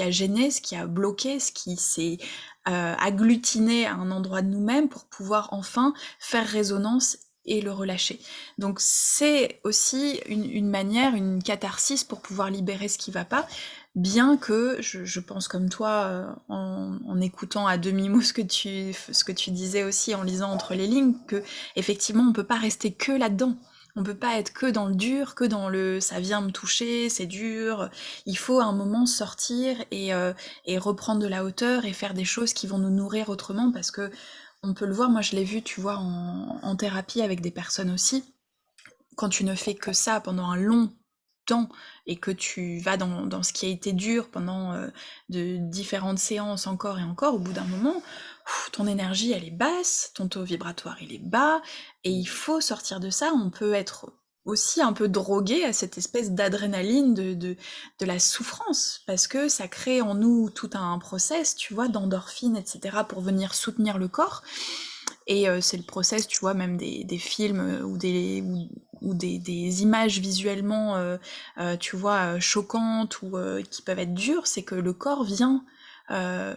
a gêné, ce qui a bloqué, ce qui s'est agglutiné à un endroit de nous-mêmes pour pouvoir enfin faire résonance et le relâcher. Donc c'est aussi une manière, une catharsis pour pouvoir libérer ce qui va pas, bien que je pense comme toi, en écoutant à demi-mot ce que tu disais aussi, en lisant entre les lignes, que effectivement on peut pas rester que là-dedans. On peut pas être que dans le dur, que dans le ça vient me toucher, c'est dur. Il faut à un moment sortir et reprendre de la hauteur et faire des choses qui vont nous nourrir autrement, parce que on peut le voir, moi je l'ai vu, tu vois, en thérapie avec des personnes aussi, quand tu ne fais que ça pendant un long temps et que tu vas dans ce qui a été dur pendant de différentes séances encore et encore, au bout d'un moment, ton énergie elle est basse, ton taux vibratoire il est bas, et il faut sortir de ça. On peut être aussi un peu drogué à cette espèce d'adrénaline de la souffrance, parce que ça crée en nous tout un process, tu vois, d'endorphine, etc., pour venir soutenir le corps. Et c'est le process, tu vois, même des films ou des images visuellement, tu vois, choquantes ou qui peuvent être dures, c'est que le corps vient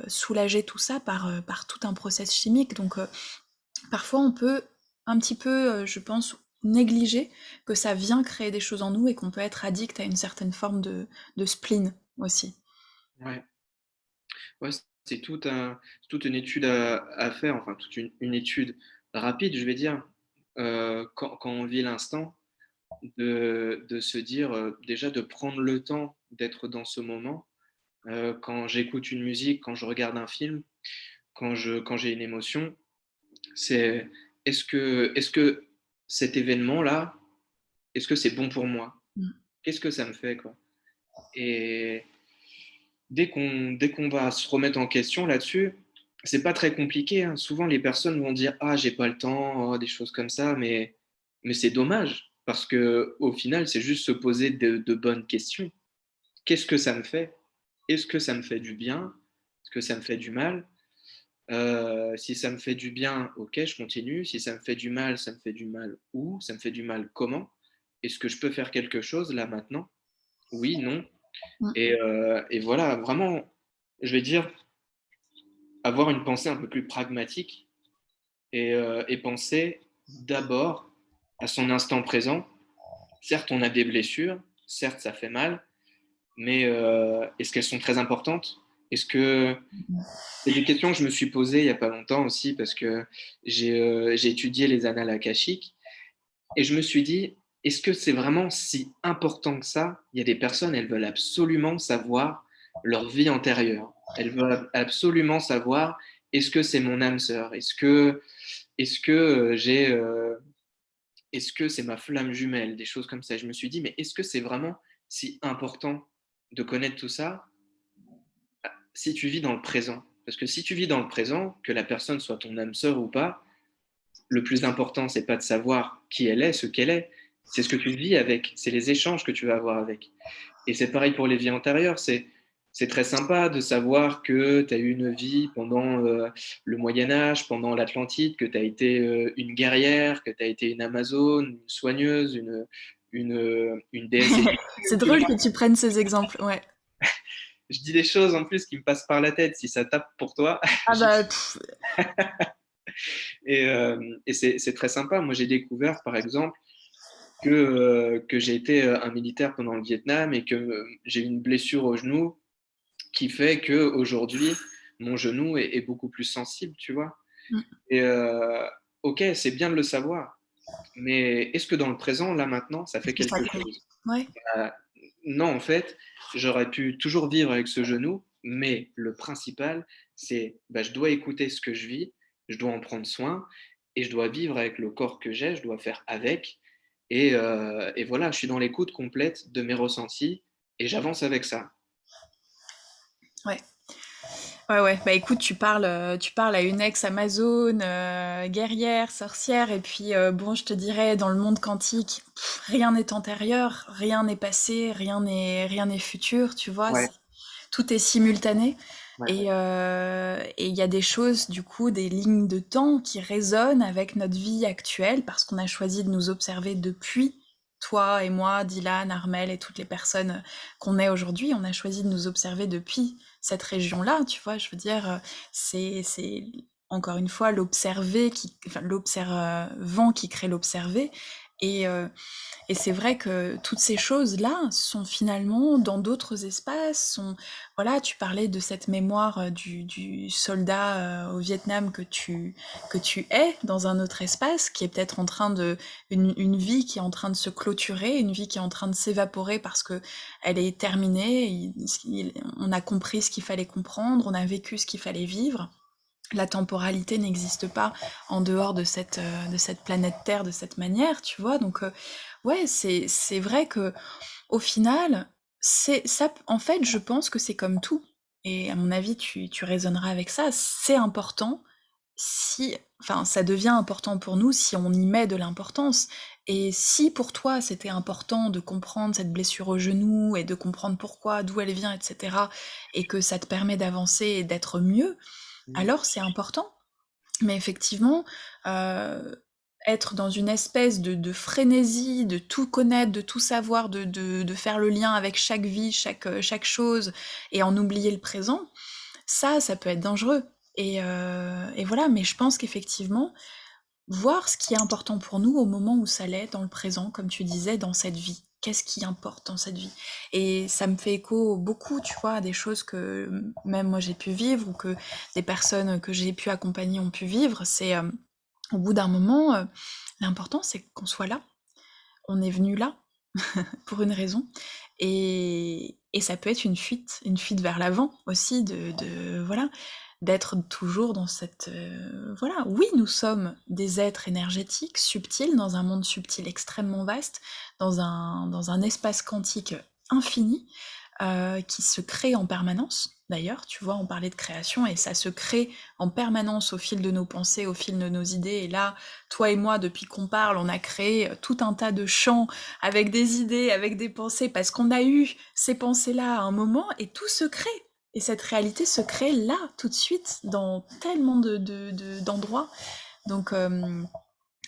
soulager tout ça par tout un process chimique. Donc parfois on peut un petit peu, je pense, négliger que ça vient créer des choses en nous et qu'on peut être addict à une certaine forme de spleen aussi. Ouais. Ouais, c'est toute une étude à faire, enfin toute une étude rapide, je vais dire, quand on vit l'instant, de se dire, déjà de prendre le temps d'être dans ce moment. Quand j'écoute une musique, quand je regarde un film, quand j'ai une émotion, c'est est-ce que cet événement-là, est-ce que c'est bon pour moi? Mm. Qu'est-ce que ça me fait, quoi? Et dès qu'on va se remettre en question là-dessus, c'est pas très compliqué, hein. Souvent, les personnes vont dire: «Ah, j'ai pas le temps», des choses comme ça, mais c'est dommage parce que au final, c'est juste se poser de bonnes questions. Qu'est-ce que ça me fait? Est-ce que ça me fait du bien? Est-ce que ça me fait du mal? Si ça me fait du bien, OK, je continue. Si ça me fait du mal, ça me fait du mal où? Ça me fait du mal comment? Est-ce que je peux faire quelque chose là maintenant? Oui, non? Mm. Et voilà, vraiment, je vais dire, avoir une pensée un peu plus pragmatique et penser d'abord à son instant présent. Certes, on a des blessures, certes, ça fait mal, mais est-ce qu'elles sont très importantes? Est-ce que c'est des questions que je me suis posées il n'y a pas longtemps aussi parce que j'ai étudié les annales akashiques et je me suis dit, est-ce que c'est vraiment si important que ça? Il y a des personnes, elles veulent absolument savoir leur vie antérieure. Elles veulent absolument savoir, est-ce que c'est mon âme sœur? Est-ce que est-ce que c'est ma flamme jumelle? Des choses comme ça. Je me suis dit, mais est-ce que c'est vraiment si important de connaître tout ça si tu vis dans le présent? Parce que si tu vis dans le présent, que la personne soit ton âme sœur ou pas, le plus important, c'est pas de savoir qui elle est, ce qu'elle est, c'est ce que tu vis avec, c'est les échanges que tu vas avoir avec. Et c'est pareil pour les vies antérieures, c'est très sympa de savoir que tu as eu une vie pendant le Moyen Âge, pendant l'Atlantide, que tu as été une guerrière, que tu as été une Amazone, une soigneuse, une déesse égyptienne. C'est Tu vois, drôle que tu prennes ces exemples, ouais. je dis des choses en plus qui me passent par la tête. Si ça tape pour toi, Ah je- bah, et c'est très sympa. Moi, j'ai découvert, par exemple, que j'ai été un militaire pendant le Vietnam et que j'ai eu une blessure au genou qui fait qu'aujourd'hui, mon genou est beaucoup plus sensible, tu vois. Et ok, c'est bien de le savoir, mais est-ce que dans le présent, là maintenant, ça fait ça quelque compte. chose? Ouais. Euh, Non, en fait, j'aurais pu toujours vivre avec ce genou, mais le principal, c'est bah, je dois écouter ce que je vis, je dois en prendre soin et je dois vivre avec le corps que j'ai, je dois faire avec. Et voilà, je suis dans l'écoute complète de mes ressentis et j'avance avec ça. Ouais. Ouais, ouais. Bah écoute, tu parles à une ex-Amazone, guerrière, sorcière, et puis bon, je te dirais, dans le monde quantique, rien n'est antérieur, rien n'est passé, rien n'est futur, tu vois. Ouais, Tout est simultané. ouais, Et il y a des choses, du coup, des lignes de temps qui résonnent avec notre vie actuelle parce qu'on a choisi de nous observer depuis, toi et moi, Dylan, Armel et toutes les personnes qu'on est aujourd'hui, on a choisi de nous observer depuis cette région-là, tu vois, je veux dire, c'est encore une fois l'observé qui, enfin, l'observant qui crée l'observé. Et, euh, et c'est vrai que toutes ces choses-là sont finalement dans d'autres espaces. Voilà, tu parlais de cette mémoire du soldat au Vietnam que tu es dans un autre espace, qui est peut-être en train de une vie qui est en train de se clôturer, une vie qui est en train de s'évaporer parce que elle est terminée. On a compris ce qu'il fallait comprendre, on a vécu ce qu'il fallait vivre. La temporalité n'existe pas en dehors de cette planète Terre de cette manière, tu vois. Donc, ouais, c'est vrai que au final, c'est ça. En fait, je pense que c'est comme tout. Et à mon avis, tu raisonneras avec ça. C'est important si, enfin, ça devient important pour nous si on y met de l'importance. Et si pour toi c'était important de comprendre cette blessure au genou et de comprendre pourquoi, d'où elle vient, etc., et que ça te permet d'avancer et d'être mieux, alors c'est important. Mais effectivement, être dans une espèce de frénésie, de tout connaître, de tout savoir, de faire le lien avec chaque vie, chaque chose, et en oublier le présent, ça peut être dangereux. Et voilà, mais je pense qu'effectivement, voir ce qui est important pour nous au moment où ça l'est, dans le présent, comme tu disais, dans cette vie. Qu'est-ce qui importe dans cette vie? Et ça me fait écho beaucoup, tu vois, à des choses que même moi j'ai pu vivre ou que des personnes que j'ai pu accompagner ont pu vivre. C'est au bout d'un moment, l'important c'est qu'on soit là. On est venu là pour une raison. Et ça peut être une fuite vers l'avant aussi, voilà, d'être toujours dans cette... voilà, oui, nous sommes des êtres énergétiques, subtils, dans un monde subtil extrêmement vaste, dans un espace quantique infini, qui se crée en permanence. D'ailleurs, tu vois, on parlait de création et ça se crée en permanence au fil de nos pensées, au fil de nos idées. Et là, toi et moi, depuis qu'on parle, on a créé tout un tas de champs avec des idées, avec des pensées, parce qu'on a eu ces pensées-là à un moment et tout se crée. Et cette réalité se crée là, tout de suite, dans tellement d'endroits. Donc,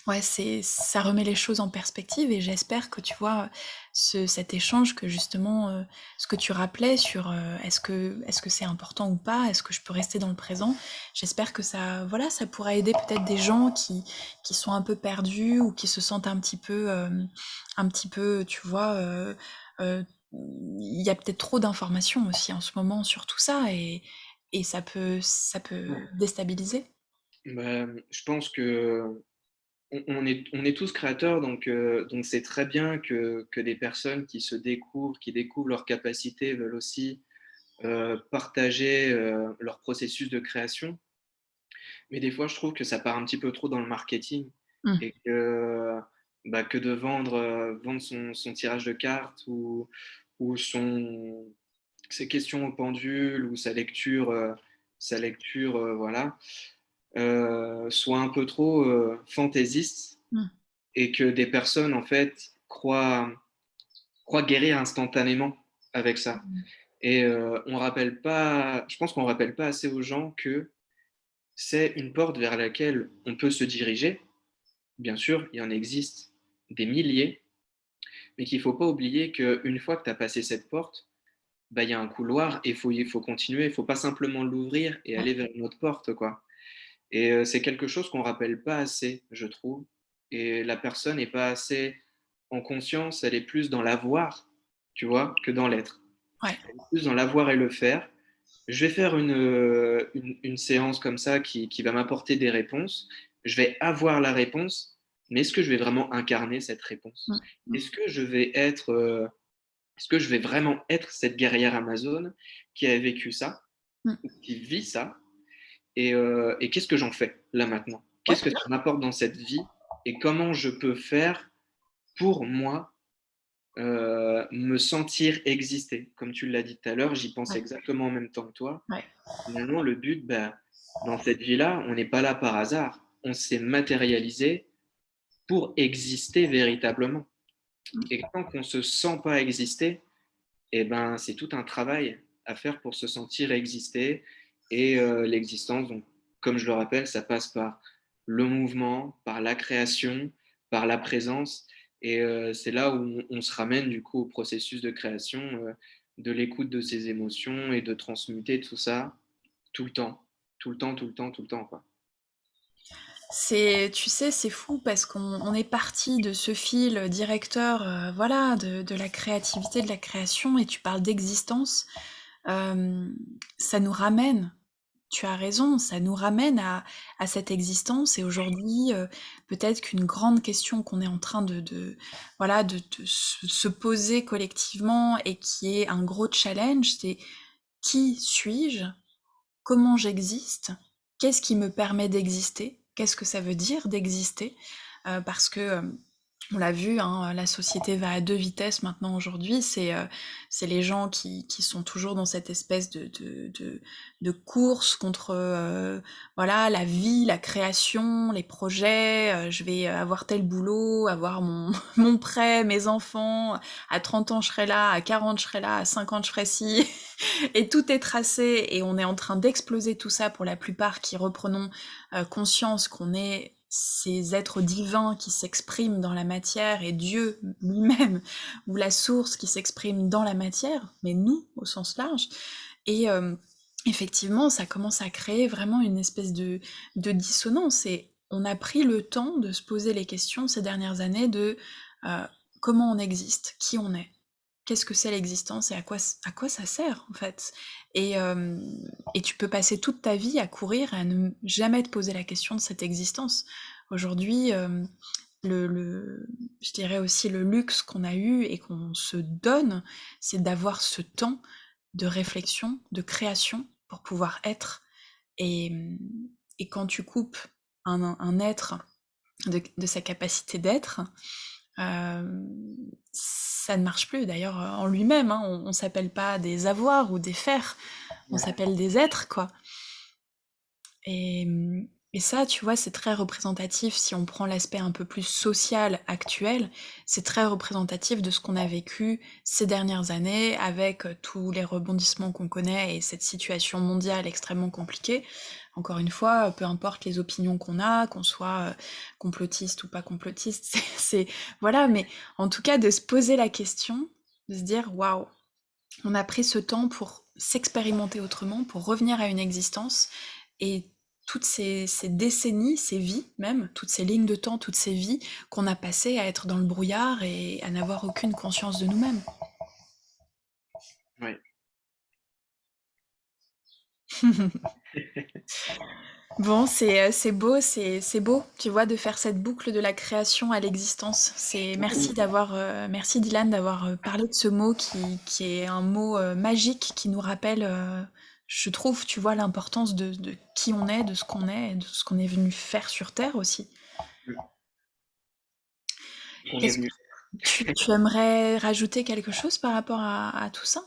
Ouais, ça remet les choses en perspective et j'espère que tu vois cet échange que justement ce que tu rappelais sur est-ce que c'est important ou pas, est-ce que je peux rester dans le présent. J'espère que ça voilà ça pourra aider peut-être des gens qui sont un peu perdus ou qui se sentent un petit peu tu vois euh, il y a peut-être trop d'informations aussi en ce moment sur tout ça et ça peut déstabiliser. Bah, je pense que on est tous créateurs, donc c'est très bien que des personnes qui se découvrent, qui découvrent leurs capacités, veulent aussi partager leur processus de création. Mais des fois, je trouve que ça part un petit peu trop dans le marketing Mm. et que, bah, que de vendre son tirage de cartes ou ses questions au pendule ou sa lecture voilà, soit un peu trop fantaisiste Mm. et que des personnes, en fait, croient guérir instantanément avec ça. Et on rappelle pas, je pense qu'on rappelle pas assez aux gens que c'est une porte vers laquelle on peut se diriger. Bien sûr, il y en existe des milliers, mais qu'il ne faut pas oublier qu'une fois que tu as passé cette porte, bah, il y a un couloir et il faut continuer. Il ne faut pas simplement l'ouvrir et Ouais. aller vers une autre porte, quoi. Et c'est quelque chose qu'on ne rappelle pas assez, je trouve. Et la personne n'est pas assez en conscience, elle est plus dans l'avoir, tu vois, que dans l'être. Ouais. Elle est plus dans l'avoir et le faire. Je vais faire une séance comme ça qui va m'apporter des réponses. Je vais avoir la réponse, mais est-ce que je vais vraiment incarner cette réponse? Mm. Mm. Est-ce que je vais être, est-ce que je vais vraiment être cette guerrière amazone qui a vécu ça, Mm. qui vit ça? Et qu'est-ce que j'en fais là maintenant? Ouais. Qu'est-ce que ça m'apporte dans cette vie? Et comment je peux faire pour moi me sentir exister? Comme tu l'as dit tout à l'heure, j'y pense Ouais. exactement en même temps que toi. Ouais. Finalement, le but, bah, dans cette vie-là, on n'est pas là par hasard. On s'est matérialisé pour exister véritablement. Et tant qu'on ne se sent pas exister, eh ben, c'est tout un travail à faire pour se sentir exister. Et l'existence, donc, comme je le rappelle, ça passe par le mouvement, par la création, par la présence. Et c'est là où on se ramène du coup au processus de création, de l'écoute de ses émotions et de transmuter tout ça tout le temps, tout le temps, tout le temps, tout le temps, quoi. Tu sais, c'est fou parce qu'on est parti de ce fil directeur, voilà, de la créativité, de la création, et tu parles d'existence. Euh, Ça nous ramène, tu as raison, ça nous ramène à cette existence. Et aujourd'hui, peut-être qu'une grande question qu'on est en train voilà, de se poser collectivement et qui est un gros challenge, c'est qui suis-je? Comment j'existe, qu'est-ce qui me permet d'exister, qu'est-ce que ça veut dire d'exister, parce que on l'a vu, hein, la société va à deux vitesses maintenant aujourd'hui. C'est les gens qui sont toujours dans cette espèce de course contre voilà, la vie, la création, les projets. Je vais avoir tel boulot, avoir mon prêt, mes enfants. À 30 ans, je serai là. À 40, je serai là. À 50, je ferai ci. Et tout est tracé et on est en train d'exploser tout ça pour la plupart qui reprenons conscience qu'on est ces êtres divins qui s'expriment dans la matière et Dieu lui-même ou la source qui s'exprime dans la matière, mais nous au sens large. Et effectivement, ça commence à créer vraiment une espèce de dissonance et on a pris le temps de se poser les questions ces dernières années de euh, comment on existe, qui on est, qu'est-ce que c'est l'existence et à quoi ça sert en fait. Et, euh, et tu peux passer toute ta vie à courir et à ne jamais te poser la question de cette existence. Aujourd'hui, je dirais aussi le luxe qu'on a eu et qu'on se donne, c'est d'avoir ce temps de réflexion, de création pour pouvoir être. Et, et quand tu coupes un être de sa capacité d'être, ça ne marche plus. D'ailleurs, en lui-même, hein, on s'appelle pas des avoirs ou des fers, on s'appelle des êtres, quoi. Et Et ça, tu vois, c'est très représentatif si on prend l'aspect un peu plus social actuel, c'est très représentatif de ce qu'on a vécu ces dernières années avec, tous les rebondissements qu'on connaît et cette situation mondiale extrêmement compliquée. Encore une fois, peu importe les opinions qu'on a, qu'on soit, complotiste ou pas complotiste, c'est voilà, mais en tout cas de se poser la question, de se dire: «Waouh, on a pris ce temps pour s'expérimenter autrement, pour revenir à une existence et toutes ces décennies, ces vies même, toutes ces lignes de temps, toutes ces vies qu'on a passées à être dans le brouillard et à n'avoir aucune conscience de nous-mêmes. Ouais. Bon, c'est beau, tu vois, de faire cette boucle de la création à l'existence. C'est merci Dylan d'avoir parlé de ce mot qui est un mot magique qui nous rappelle, je trouve, tu vois, l'importance de qui on est, de ce qu'on est, et de ce qu'on est venu faire sur Terre aussi. On est Qu'est-ce que venu. tu aimerais rajouter quelque chose par rapport à tout ça?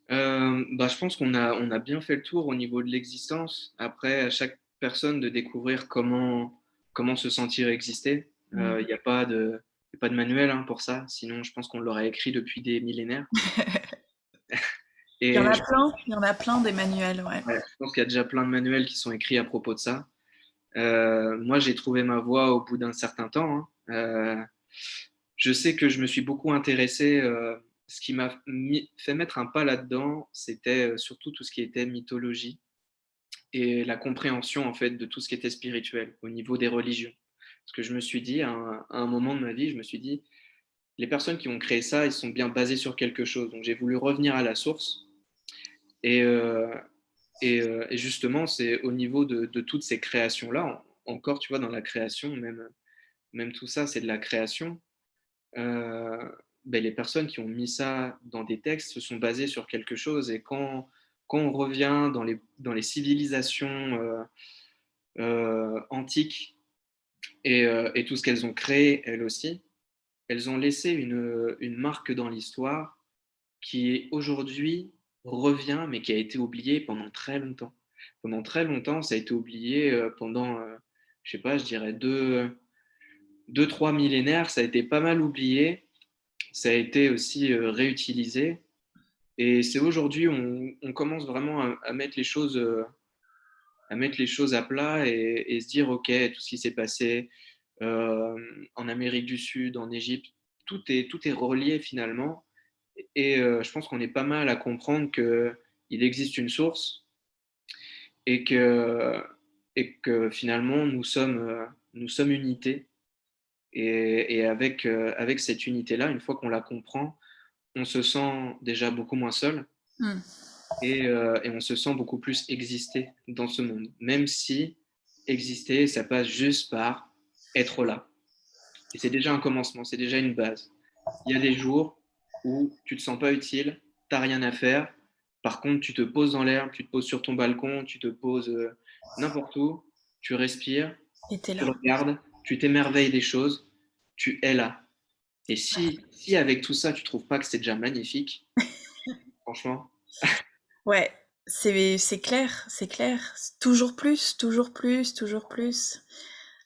Bah, je pense qu'on a bien fait le tour au niveau de l'existence. Après, à chaque personne de découvrir comment se sentir exister. Mm. Il y a pas de y a pas de manuel, hein, pour ça, sinon je pense qu'on l'aurait écrit depuis des millénaires Il y en et a plein, il y en a plein des manuels, ouais. ouais, je pense qu'il y a déjà plein de manuels qui sont écrits à propos de ça. Moi, j'ai trouvé ma voie au bout d'un certain temps, hein. Je sais que je me suis beaucoup intéressé, ce qui m'a fait mettre un pas là-dedans, c'était, surtout tout ce qui était mythologie et la compréhension, en fait, de tout ce qui était spirituel, au niveau des religions. Parce que je me suis dit, à un moment de ma vie, je me suis dit: «Les personnes qui ont créé ça, ils sont bien basés sur quelque chose». Donc j'ai voulu revenir à la source et et justement, c'est au niveau de toutes ces créations-là, encore, tu vois, dans la création, même tout ça, c'est de la création. Heu, beh, les personnes qui ont mis ça dans des textes se sont basées sur quelque chose et quand on revient dans les civilisations, antiques et tout ce qu'elles ont créé, elles aussi, elles ont laissé une marque dans l'histoire qui aujourd'hui revient, mais qui a été oubliée pendant très longtemps. Pendant très longtemps, ça a été oublié, pendant, je sais pas, je dirais 2-3 millénaires, ça a été pas mal oublié. Ça a été aussi, réutilisé et c'est aujourd'hui on commence vraiment à mettre les choses, à plat et se dire: «OK, tout ce qui s'est passé, en Amérique du Sud, en Égypte, tout est relié finalement» et je pense qu'on est pas mal à comprendre qu'il existe une source et que finalement nous sommes unité et avec cette unité-là, une fois qu'on la comprend, on se sent déjà beaucoup moins seul Mm. et on se sent beaucoup plus exister dans ce monde. Même si exister, ça passe juste par être là. Et c'est déjà un commencement, c'est déjà une base. Il y a des jours où tu te sens pas utile, tu as rien à faire. Par contre, tu te poses dans l'herbe, tu te poses sur ton balcon, tu te poses n'importe où, tu respires, Et t'es tu là. regardes, tu t'émerveilles des choses, tu es là. Et si avec tout ça, tu trouves pas que c'est déjà magnifique, franchement, Ouais, c'est clair, c'est clair. Toujours plus, toujours plus, toujours plus.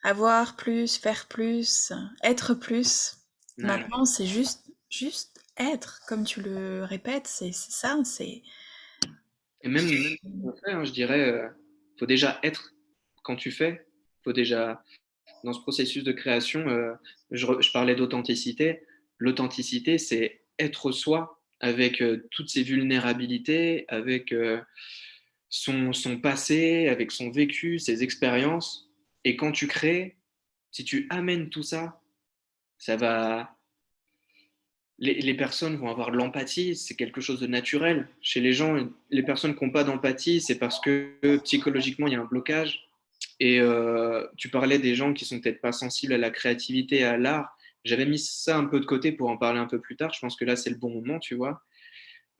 Avoir plus, faire plus, être plus. voilà. Maintenant, c'est juste être, comme tu le répètes, c'est ça, c'est. Et même quand on fait, hein, je dirais, faut déjà être quand tu fais. Faut déjà dans ce processus de création, je parlais d'authenticité. L'authenticité, c'est être soi avec, toutes ses vulnérabilités, avec, son passé, avec son vécu, ses expériences et quand tu crées, si tu amènes tout ça, ça va les personnes vont avoir de l'empathie, c'est quelque chose de naturel. Chez les gens, les personnes qui ont pas d'empathie, c'est parce que psychologiquement, il y a un blocage et tu parlais des gens qui sont peut-être pas sensibles à la créativité et à l'art. J'avais mis ça un peu de côté pour en parler un peu plus tard. Je pense que là, c'est le bon moment, tu vois?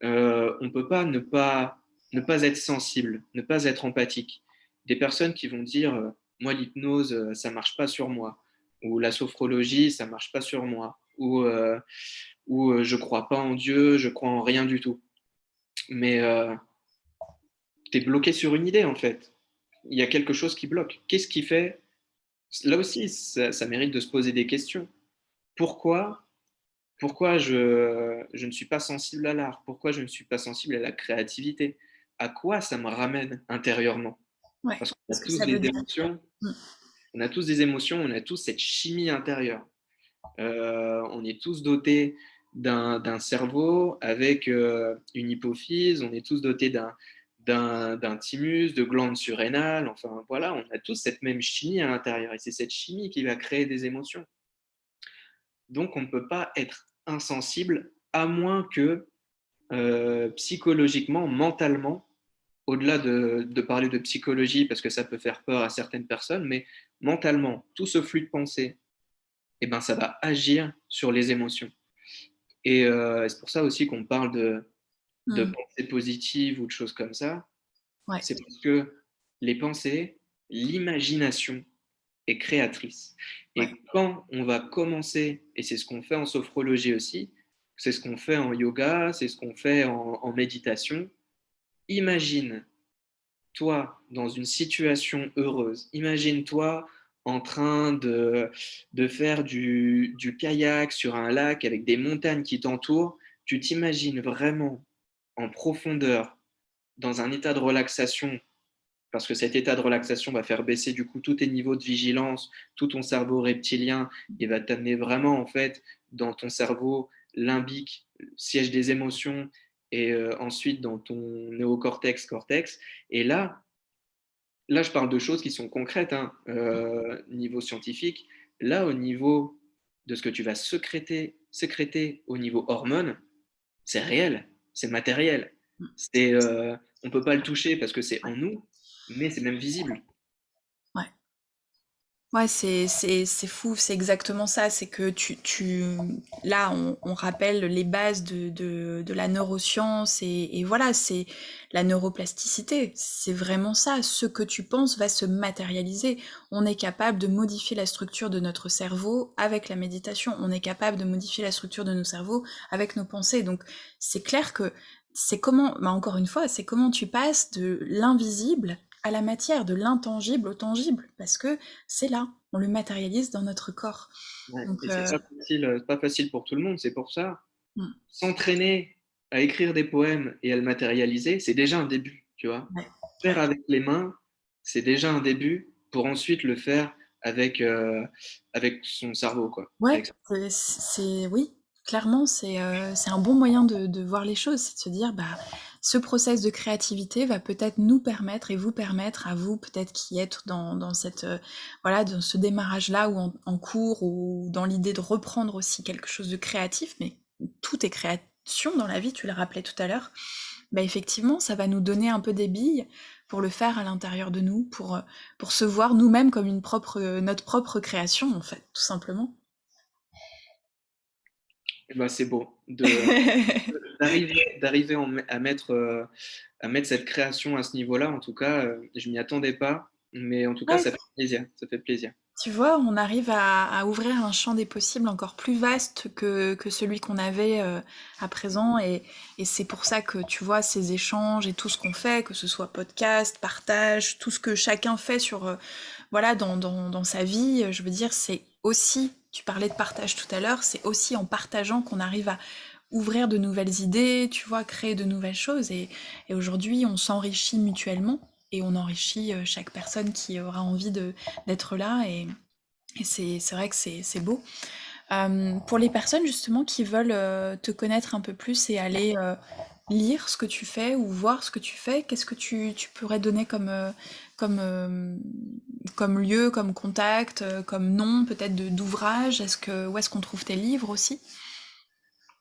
On peut pas ne pas être sensible, ne pas être empathique. Des personnes qui vont dire, «Moi, l'hypnose, ça marche pas sur moi» ou «La sophrologie, ça marche pas sur moi» ou «Je crois pas en Dieu, je crois en rien du tout». Mais tu es bloqué sur une idée, en fait. il y a quelque chose qui bloque. Qu'est-ce qui fait? Là aussi, ça mérite de se poser des questions. Pourquoi, pourquoi je ne suis pas sensible à l'art? Pourquoi je ne suis pas sensible à la créativité? À quoi ça me ramène intérieurement? Ouais. Parce qu'on a Qu'est-ce que tous ça des veut dire? émotions, Mmh. on a tous des émotions, on a tous cette chimie intérieure. On est tous dotés d'un cerveau avec une hypophyse, on est tous dotés d'un thymus, de glandes surrénales, enfin voilà, on a tous cette même chimie à l'intérieur et c'est cette chimie qui va créer des émotions. Donc on ne peut pas être insensible à moins que psychologiquement, mentalement, au-delà de parler de psychologie parce que ça peut faire peur à certaines personnes, mais mentalement, tout ce flux de pensée, eh ben, ça va agir sur les émotions. Et c'est pour ça aussi qu'on parle de Mmh. pensée positive ou de choses comme ça. Ouais. C'est parce que les pensées, l'imagination est créatrice. Ouais. Et quand on va commencer, et c'est ce qu'on fait en sophrologie aussi, c'est ce qu'on fait en yoga, c'est ce qu'on fait en méditation, imagine toi dans une situation heureuse, imagine-toi en train de faire du kayak sur un lac avec des montagnes qui t'entourent, tu t'imagines vraiment en profondeur, dans un état de relaxation, parce que cet état de relaxation va faire baisser du coup tous tes niveaux de vigilance, tout ton cerveau reptilien, et va t'amener vraiment en fait dans ton cerveau limbique, siège des émotions, et ensuite dans ton néocortex, cortex. Et là, je parle de choses qui sont concrètes, hein, niveau scientifique. Là, au niveau de ce que tu vas sécréter au niveau hormones, c'est réel, c'est matériel. Mmh. On ne peut pas le toucher parce que c'est en nous, mais c'est même visible. Ouais. Ouais, c'est fou, c'est exactement ça. C'est que là, on rappelle les bases de la neuroscience et voilà, c'est la neuroplasticité. C'est vraiment ça. Ce que tu penses va se matérialiser. On est capable de modifier la structure de notre cerveau avec la méditation. On est capable de modifier la structure de nos cerveaux avec nos pensées. Donc, c'est clair que c'est comment, bah encore une fois, c'est comment tu passes de l'invisible à la matière, de l'intangible au tangible, parce que c'est là, on le matérialise dans notre corps. Ouais, Donc, et c'est pas facile pour tout le monde, c'est pour ça. mm, S'entraîner à écrire des poèmes et à le matérialiser, c'est déjà un début, tu vois. ouais, Faire ouais, avec les mains, c'est déjà un début pour ensuite le faire avec son cerveau, quoi. ouais, oui, clairement, c'est un bon moyen de voir les choses, c'est de se dire, bah, ce process de créativité va peut-être nous permettre et vous permettre à vous, peut-être qui êtes dans cette, voilà, dans ce démarrage-là ou en cours ou dans l'idée de reprendre aussi quelque chose de créatif, mais tout est création dans la vie, tu le rappelais tout à l'heure. Bah, effectivement, ça va nous donner un peu des billes pour le faire à l'intérieur de nous, pour se voir nous-mêmes comme notre propre création, en fait, tout simplement. Et ben, c'est beau d'arriver à mettre cette création à ce niveau-là. En tout cas, je m'y attendais pas, mais en tout cas, Ouais, ça fait plaisir. Ça fait plaisir. tu vois, on arrive à ouvrir un champ des possibles encore plus vaste que celui qu'on avait à présent. Et c'est pour ça que, tu vois, ces échanges et tout ce qu'on fait, que ce soit podcast, partage, tout ce que chacun fait sur, voilà, dans sa vie, je veux dire, c'est aussi, tu parlais de partage tout à l'heure, c'est aussi en partageant qu'on arrive à ouvrir de nouvelles idées, tu vois, créer de nouvelles choses. Et aujourd'hui, on s'enrichit mutuellement et on enrichit chaque personne qui aura envie d'être là. Et c'est vrai que c'est beau. Pour les personnes justement qui veulent te connaître un peu plus et aller lire ce que tu fais ou voir ce que tu fais, qu'est-ce que tu pourrais donner comme, euh, comme lieu, comme contact, comme nom peut-être d'ouvrage? Où est-ce qu'on trouve tes livres aussi?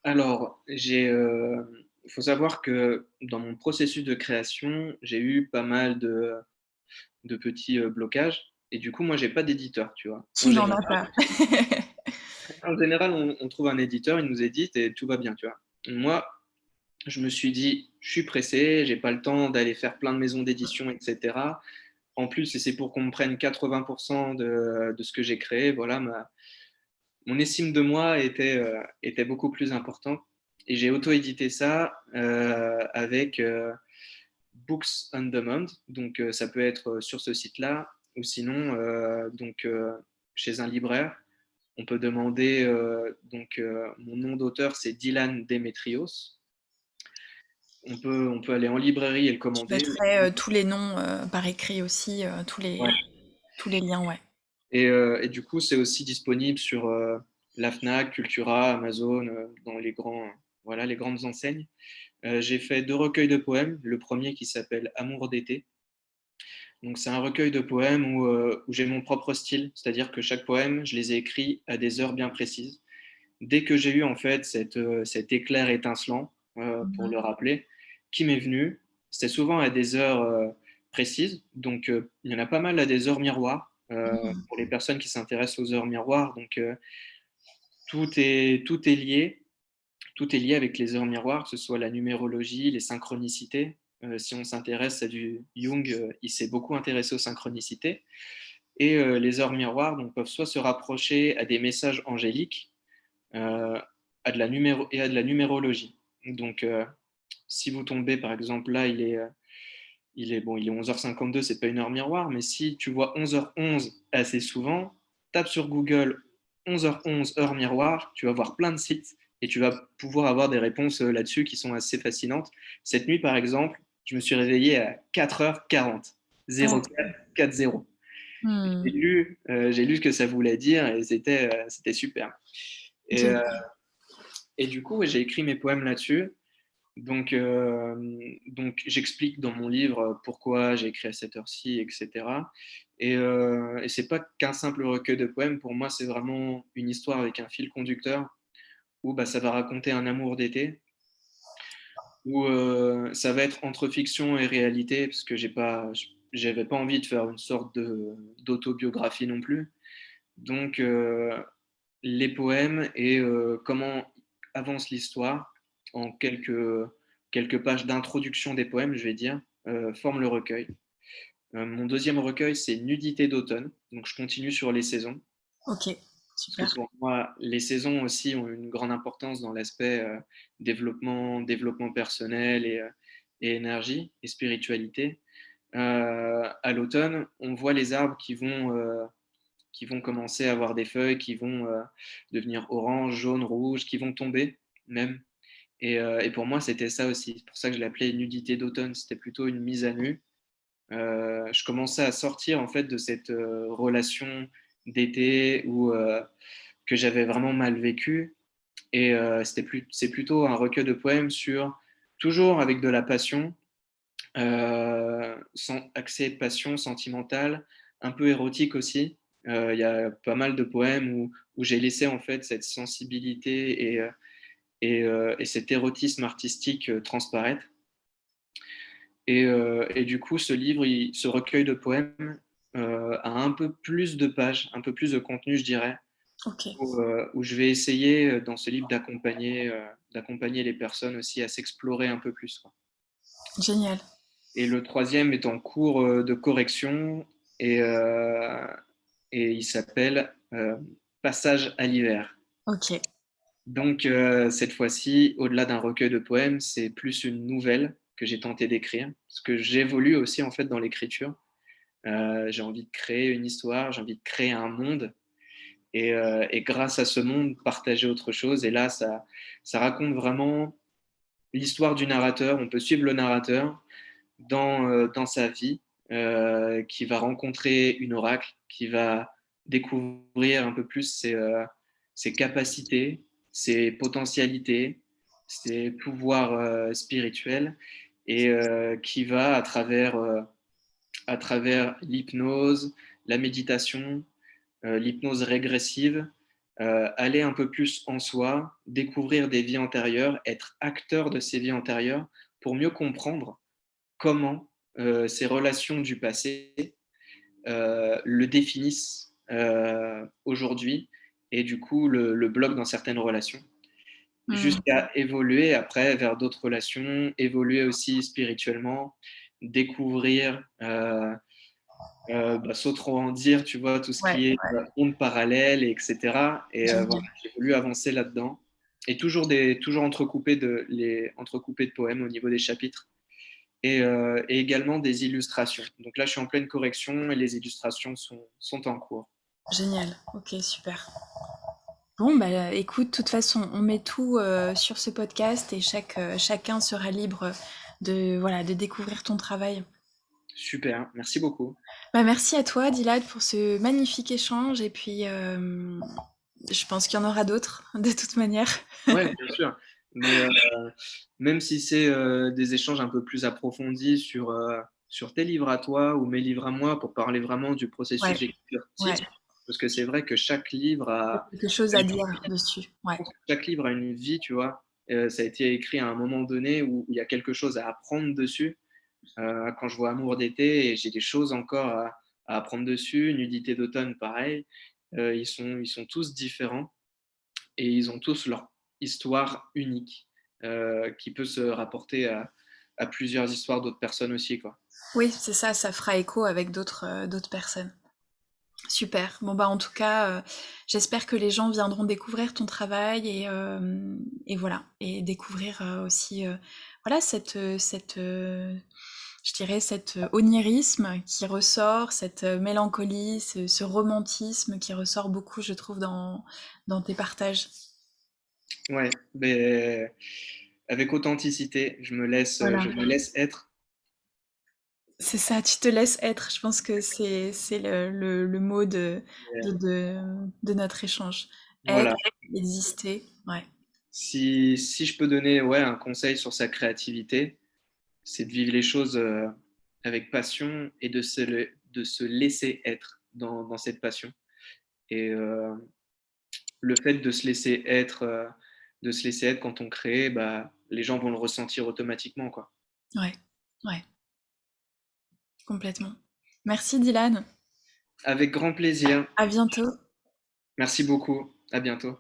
Alors, il faut savoir que dans mon processus de création, j'ai eu pas mal de petits blocages. Et du coup, moi, j'ai pas d'éditeur, tu vois. Qui n'en a pas? En général, on trouve un éditeur, il nous édite et tout va bien, tu vois. Moi, je me suis dit, je suis pressé, j'ai pas le temps d'aller faire plein de maisons d'édition, etc. En plus, et c'est pour qu'on me prenne 80% de ce que j'ai créé, voilà, mon estime de moi était beaucoup plus importante. Et j'ai auto-édité ça avec Books on Demand. Donc, ça peut être sur ce site-là ou sinon chez un libraire. On peut demander, mon nom d'auteur, c'est Dylan Demetrios. On peut aller en librairie et le Je commander. mettrai tous les noms par écrit aussi, Ouais. tous les liens, ouais. Et du coup, c'est aussi disponible sur la Fnac, Cultura, Amazon, dans voilà, les grandes enseignes. J'ai fait 2 recueils de poèmes. Le premier qui s'appelle Amour d'été. Donc, c'est un recueil de poèmes où j'ai mon propre style, c'est-à-dire que chaque poème, je les ai écrits à des heures bien précises. Dès que j'ai eu en fait cet éclair étincelant, pour Mhm. le rappeler, qui m'est venu, c'était souvent à des heures précises. Donc, il y en a pas mal à des heures miroirs Mhm. pour les personnes qui s'intéressent aux heures miroirs. Donc, tout est lié. Tout est lié avec les heures miroirs, que ce soit la numérologie, les synchronicités. Si on s'intéresse à du Jung, il s'est beaucoup intéressé aux synchronicités. Et les heures miroirs donc, peuvent soit se rapprocher à des messages angéliques, euh, à de la numérologie. Donc, si vous tombez, par exemple, là, il est 11h52, c'est pas une heure miroir, mais si tu vois 11h11 assez souvent, tape sur Google 11h11 heure miroir, tu vas voir plein de sites et tu vas pouvoir avoir des réponses là-dessus qui sont assez fascinantes. Cette nuit, par exemple, je me suis réveillé à 4h40, Ok. 0440. J'ai Hmm. lu, j'ai lu ce que ça voulait dire et c'était super. Et, Génial. et du coup, ouais, j'ai écrit mes poèmes là-dessus. Donc, j'explique dans mon livre pourquoi j'ai écrit à cette heure-ci, etc. Et c'est pas qu'un simple recueil de poèmes. Pour moi, c'est vraiment une histoire avec un fil conducteur où bah, ça va raconter un amour d'été, où ça va être entre fiction et réalité, parce que j'avais pas envie de faire une sorte d'autobiographie non plus. Donc, les poèmes et comment avance l'histoire en quelques pages d'introduction des poèmes, je vais dire, forment le recueil. Mon deuxième recueil, c'est Nudité d'automne. Donc, je continue sur les saisons. Ok, Parce que super. pour moi, les saisons aussi ont une grande importance dans l'aspect développement personnel et énergie et spiritualité. À l'automne, on voit les arbres qui vont commencer à avoir des feuilles, qui vont devenir orange, jaune, rouge, qui vont tomber même. Et pour moi, c'était ça aussi. C'est pour ça que je l'appelais nudité d'automne. C'était plutôt une mise à nu. Je commençais à sortir en fait de cette relation d'été que j'avais vraiment mal vécue. Et c'est plutôt un recueil de poèmes sur, toujours avec de la passion, accès passion sentimentale, un peu érotique aussi. Il y a pas mal de poèmes où j'ai laissé en fait cette sensibilité et cet érotisme artistique transparaître. Et du coup, ce recueil de poèmes a un peu plus de pages, un peu plus de contenu, je dirais, Ok, où je vais essayer dans ce livre d'accompagner les personnes aussi à s'explorer un peu plus, quoi. génial. Et le troisième est en cours de correction et, euh, et il s'appelle Passage à l'hiver. Ok. Donc cette fois-ci, au-delà d'un recueil de poèmes, c'est plus une nouvelle que j'ai tenté d'écrire, parce que j'évolue aussi en fait dans l'écriture. J'ai envie de créer une histoire, j'ai envie de créer un monde, et grâce à ce monde, partager autre chose. Et là, ça raconte vraiment l'histoire du narrateur. On peut suivre le narrateur dans sa vie, qui va rencontrer une oracle, qui va découvrir un peu plus ses capacités, ses potentialités, ses pouvoirs spirituels, et qui va, à travers l'hypnose, la méditation, l'hypnose régressive, aller un peu plus en soi, découvrir des vies antérieures, être acteur de ces vies antérieures pour mieux comprendre comment ces relations du passé le définissent aujourd'hui et du coup le bloquent dans certaines relations, Hmm. jusqu'à évoluer après vers d'autres relations, évoluer aussi spirituellement, découvrir, sans trop en dire, tu vois, tout ce Ouais, qui est ondes parallèles, etc. Et voilà, génial. j'ai voulu avancer là-dedans. Et toujours entrecoupé de poèmes au niveau des chapitres. et également des illustrations. Donc là, je suis en pleine correction et les illustrations sont en cours. Génial, OK, super. Bon, bah, écoute, de toute façon, on met tout sur ce podcast et chacun sera libre de, voilà, de découvrir ton travail. Super, merci beaucoup. Bah, merci à toi, Dilad, pour ce magnifique échange et puis je pense qu'il y en aura d'autres, de toute manière. Ouais, bien sûr. Mais même si c'est des échanges un peu plus approfondis sur tes livres à toi ou mes livres à moi, pour parler vraiment du processus Ouais, d'écriture ouais. titre, parce que c'est vrai que chaque livre Il y a a, quelque chose a à une dire dessus. Ouais, chaque livre a une vie, tu vois. Ça a été écrit à un moment donné où il y a quelque chose à apprendre dessus. Quand je vois Amour d'été, et j'ai des choses encore à apprendre dessus. Nudité d'automne, pareil. Ils sont tous différents et ils ont tous leur histoire unique qui peut se rapporter à plusieurs histoires d'autres personnes aussi, quoi. oui, c'est ça, ça fera écho avec d'autres personnes. Super. Bon bah en tout cas, j'espère que les gens viendront découvrir ton travail et voilà et découvrir aussi voilà je dirais cet onirisme qui ressort, cette mélancolie, ce romantisme qui ressort beaucoup, je trouve, dans tes partages. Ouais, mais avec authenticité, Voilà. je me laisse être. C'est ça, tu te laisses être. Je pense que c'est le mot de notre échange. Être, Voilà. exister, ouais. Si je peux donner ouais, un conseil sur sa créativité, c'est de vivre les choses avec passion et de se laisser être dans cette passion. Et le fait de se laisser être quand on crée, bah, les gens vont le ressentir automatiquement, quoi. Ouais, ouais, complètement. Merci Dylan, Avec grand plaisir. à bientôt. Merci beaucoup. À bientôt.